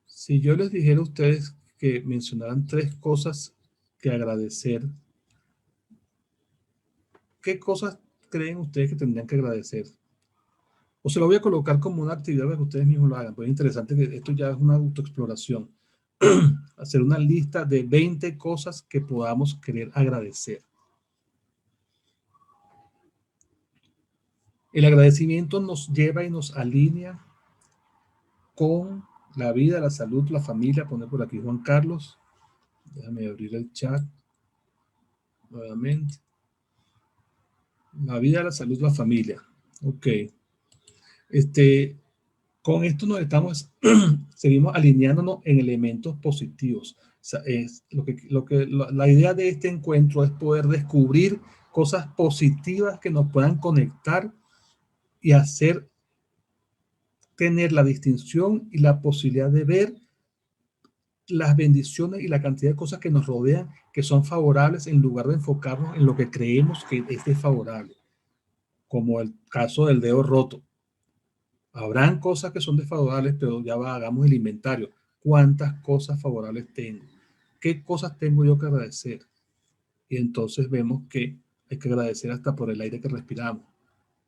Si yo les dijera a ustedes que mencionaran 3 cosas que agradecer, ¿qué cosas creen ustedes que tendrían que agradecer? O se lo voy a colocar como una actividad para que ustedes mismos lo hagan, pues es interesante que esto ya es una autoexploración. Hacer una lista de 20 cosas que podamos querer agradecer. El agradecimiento nos lleva y nos alinea con la vida, la salud, la familia. Poner por aquí Juan Carlos. Déjame abrir el chat nuevamente. La vida, la salud, la familia. Ok. Con esto nos estamos, seguimos alineándonos en elementos positivos. O sea, la idea de este encuentro es poder descubrir cosas positivas que nos puedan conectar y hacer tener la distinción y la posibilidad de ver las bendiciones y la cantidad de cosas que nos rodean que son favorables en lugar de enfocarnos en lo que creemos que es desfavorable, como el caso del dedo roto. Habrán cosas que son desfavorables, pero ya hagamos el inventario. ¿Cuántas cosas favorables tengo? ¿Qué cosas tengo yo que agradecer? Y entonces vemos que hay que agradecer hasta por el aire que respiramos,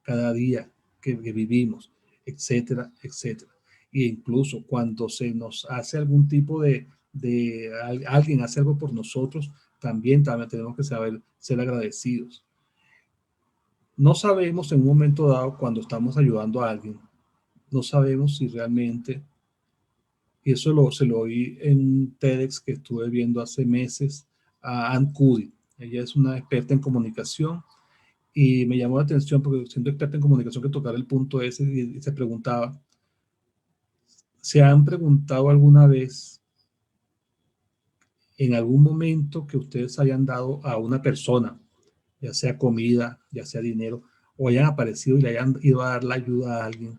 cada día que vivimos, etcétera, etcétera. Y incluso cuando se nos hace algún tipo alguien hace algo por nosotros, también tenemos que saber ser agradecidos. No sabemos en un momento dado, cuando estamos ayudando a alguien, no sabemos si realmente, y eso se lo oí en un TEDx que estuve viendo hace meses, a Ann Cuddy. Ella es una experta en comunicación y me llamó la atención porque siendo experta en comunicación que tocar el punto ese y se preguntaba, ¿se han preguntado alguna vez en algún momento que ustedes hayan dado a una persona, ya sea comida, ya sea dinero, o hayan aparecido y le hayan ido a dar la ayuda a alguien?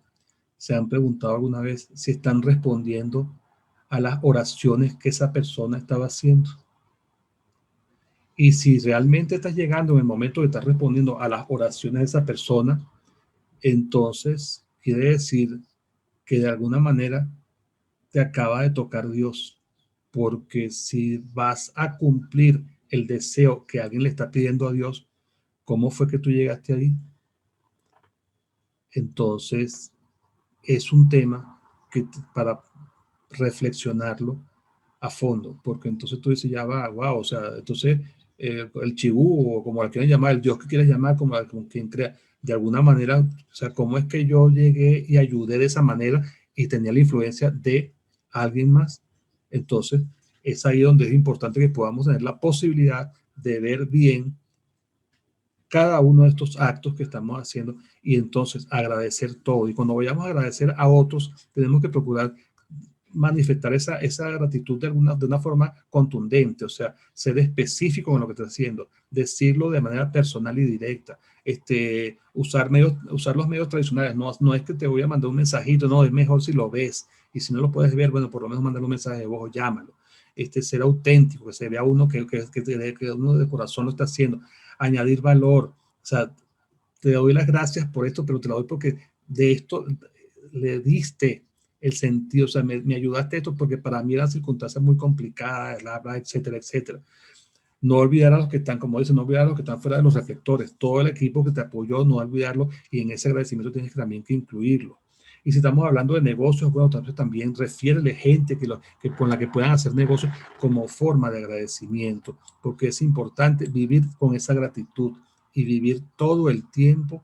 ¿Se han preguntado alguna vez si están respondiendo a las oraciones que esa persona estaba haciendo? Y si realmente estás llegando en el momento de estar respondiendo a las oraciones de esa persona, entonces quiere decir que de alguna manera te acaba de tocar Dios. Porque si vas a cumplir el deseo que alguien le está pidiendo a Dios, ¿cómo fue que tú llegaste ahí? Entonces, es un tema que para reflexionarlo a fondo, porque entonces tú dices, ya va, wow, o sea, entonces el chibú o como la quieran llamar, el Dios que quieras llamar, como quien crea, de alguna manera, o sea, ¿cómo es que yo llegué y ayudé de esa manera y tenía la influencia de alguien más? Entonces, es ahí donde es importante que podamos tener la posibilidad de ver bien cada uno de estos actos que estamos haciendo y entonces agradecer todo. Y cuando vayamos a agradecer a otros, tenemos que procurar manifestar esa gratitud de una forma contundente, o sea, ser específico en lo que estás haciendo, decirlo de manera personal y directa, usar los medios tradicionales, no es que te voy a mandar un mensajito, no, es mejor si lo ves, y si no lo puedes ver, bueno, por lo menos mandar un mensaje de voz o llámalo. ser auténtico, que se vea uno que uno de corazón lo está haciendo, añadir valor. O sea, te doy las gracias por esto, pero te lo doy porque de esto le diste el sentido, o sea, me ayudaste a esto porque para mí eran circunstancias muy complicadas, etcétera, etcétera. No olvidar a los que están, como dicen, no olvidar a los que están fuera de los reflectores, todo el equipo que te apoyó, no olvidarlo, y en ese agradecimiento tienes también que incluirlo. Y si estamos hablando de negocios, bueno, entonces también refiérele gente con la que puedan hacer negocios como forma de agradecimiento, porque es importante vivir con esa gratitud y vivir todo el tiempo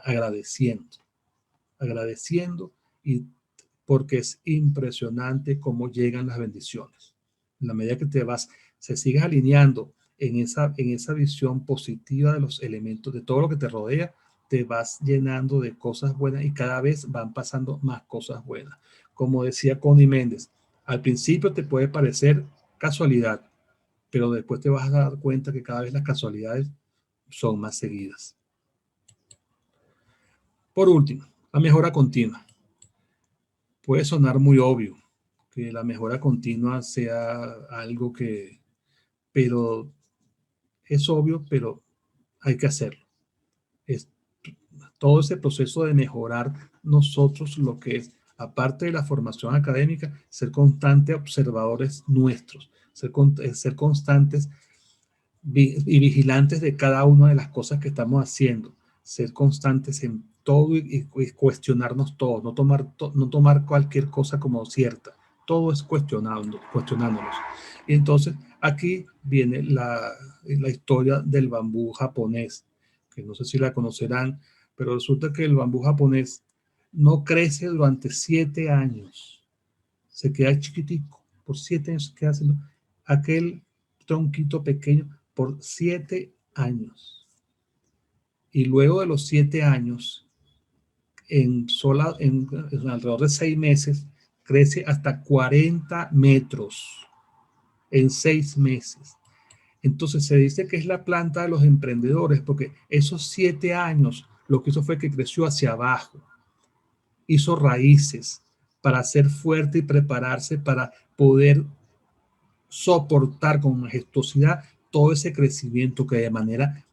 agradeciendo, y porque es impresionante cómo llegan las bendiciones. En la medida que se sigues alineando en esa visión positiva de los elementos, de todo lo que te rodea, te vas llenando de cosas buenas y cada vez van pasando más cosas buenas. Como decía Connie Méndez, al principio te puede parecer casualidad, pero después te vas a dar cuenta que cada vez las casualidades son más seguidas. Por último, la mejora continua. Puede sonar muy obvio que la mejora continua sea algo pero es obvio, pero hay que hacerlo. Es todo ese proceso de mejorar nosotros lo que es, aparte de la formación académica, ser constantes observadores nuestros, ser constantes y vigilantes de cada una de las cosas que estamos haciendo, ser constantes en todo y cuestionarnos todo, no tomar cualquier cosa como cierta, todo es cuestionándonos. Y entonces aquí viene la historia del bambú japonés, que no sé si la conocerán, pero resulta que el bambú japonés no crece durante 7 años, se queda chiquitico, por 7 años se queda haciendo aquel tronquito pequeño por 7 años. Y luego de los 7 años, en alrededor de 6 meses, crece hasta 40 metros en 6 meses. Entonces se dice que es la planta de los emprendedores, porque esos 7 años lo que hizo fue que creció hacia abajo, hizo raíces para ser fuerte y prepararse para poder soportar con majestuosidad todo ese crecimiento que de manera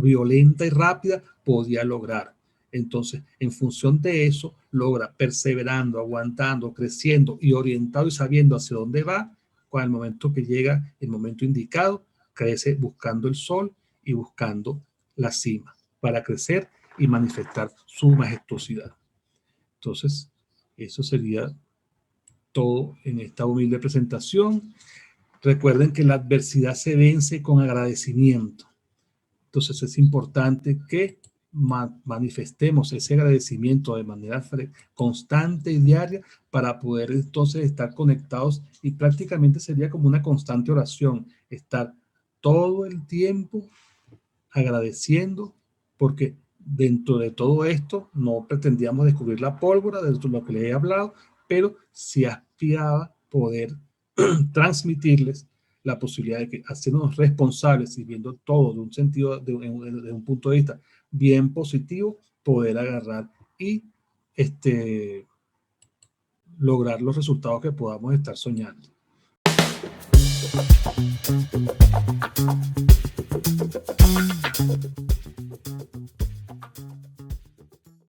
violenta y rápida podía lograr. Entonces, en función de eso, logra perseverando, aguantando, creciendo y orientado y sabiendo hacia dónde va. Con el momento que llega el momento indicado, crece buscando el sol y buscando la cima para crecer y manifestar su majestuosidad. Entonces, eso sería todo en esta humilde presentación. Recuerden que la adversidad se vence con agradecimiento. Entonces es importante que manifestemos ese agradecimiento de manera constante y diaria para poder entonces estar conectados, y prácticamente sería como una constante oración, estar todo el tiempo agradeciendo, porque dentro de todo esto no pretendíamos descubrir la pólvora, de lo que les he hablado, pero sí aspiraba poder transmitirles la posibilidad de que hacernos responsables y viendo todo de un sentido, de un punto de vista bien positivo, poder agarrar y lograr los resultados que podamos estar soñando.